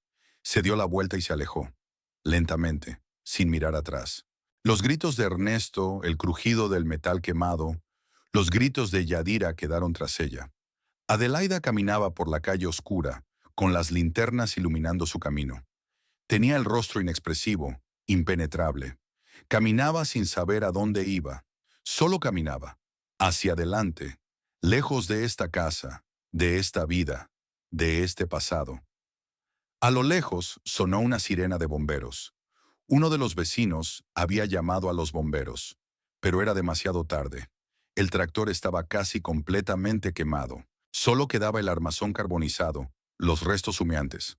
Se dio la vuelta y se alejó, lentamente, sin mirar atrás. Los gritos de Ernesto, el crujido del metal quemado, los gritos de Yadira quedaron tras ella. Adelaida caminaba por la calle oscura, con las linternas iluminando su camino. Tenía el rostro inexpresivo, impenetrable. Caminaba sin saber a dónde iba. Solo caminaba, hacia adelante, lejos de esta casa, de esta vida, de este pasado. A lo lejos sonó una sirena de bomberos. Uno de los vecinos había llamado a los bomberos, pero era demasiado tarde. El tractor estaba casi completamente quemado. Solo quedaba el armazón carbonizado, los restos humeantes.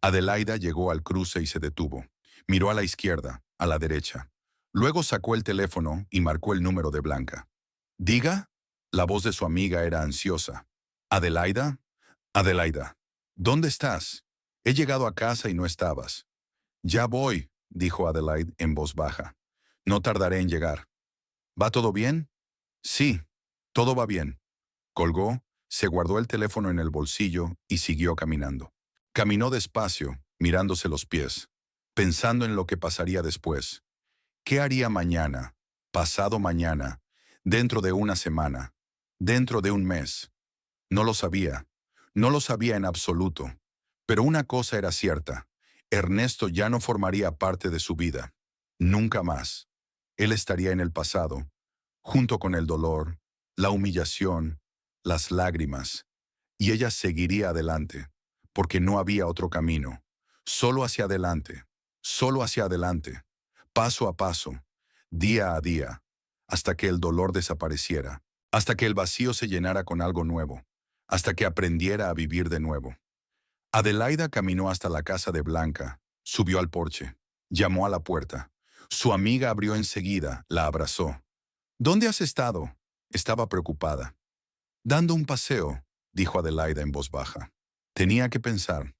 Adelaida llegó al cruce y se detuvo. Miró a la izquierda, a la derecha. Luego sacó el teléfono y marcó el número de Blanca. «¿Diga?» La voz de su amiga era ansiosa. «¿Adelaida? Adelaida, ¿dónde estás? He llegado a casa y no estabas». «Ya voy», dijo Adelaide en voz baja. «No tardaré en llegar». «¿Va todo bien?» «Sí, todo va bien». Colgó, se guardó el teléfono en el bolsillo y siguió caminando. Caminó despacio, mirándose los pies, pensando en lo que pasaría después. ¿Qué haría mañana, pasado mañana, dentro de una semana, dentro de un mes? No lo sabía, no lo sabía en absoluto. Pero una cosa era cierta, Ernesto ya no formaría parte de su vida. Nunca más. Él estaría en el pasado, junto con el dolor, la humillación, las lágrimas, y ella seguiría adelante, porque no había otro camino. solo hacia adelante, paso a paso, día a día, hasta que el dolor desapareciera, hasta que el vacío se llenara con algo nuevo, hasta que aprendiera a vivir de nuevo. Adelaida caminó hasta la casa de Blanca, subió al porche, llamó a la puerta. Su amiga abrió enseguida, la abrazó. ¿Dónde has estado? Estaba preocupada. Dando un paseo, dijo Adelaida en voz baja. Tenía que pensar.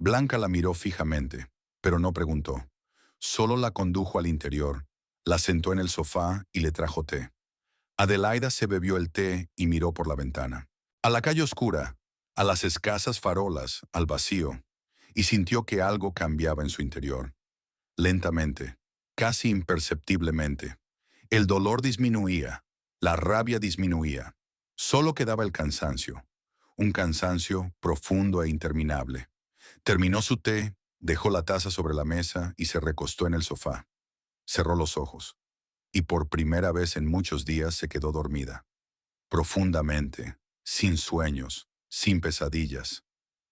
Blanca la miró fijamente, pero no preguntó. Solo la condujo al interior, la sentó en el sofá y le trajo té. Adelaida se bebió el té y miró por la ventana. A la calle oscura, a las escasas farolas, al vacío, y sintió que algo cambiaba en su interior. Lentamente, casi imperceptiblemente, el dolor disminuía, la rabia disminuía. Solo quedaba el cansancio, un cansancio profundo e interminable. Terminó su té, dejó la taza sobre la mesa y se recostó en el sofá. Cerró los ojos, y por primera vez en muchos días se quedó dormida. Profundamente, sin sueños, sin pesadillas.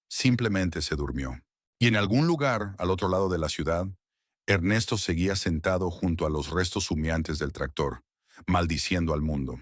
Simplemente se durmió. Y en algún lugar, al otro lado de la ciudad, Ernesto seguía sentado junto a los restos humeantes del tractor, maldiciendo al mundo.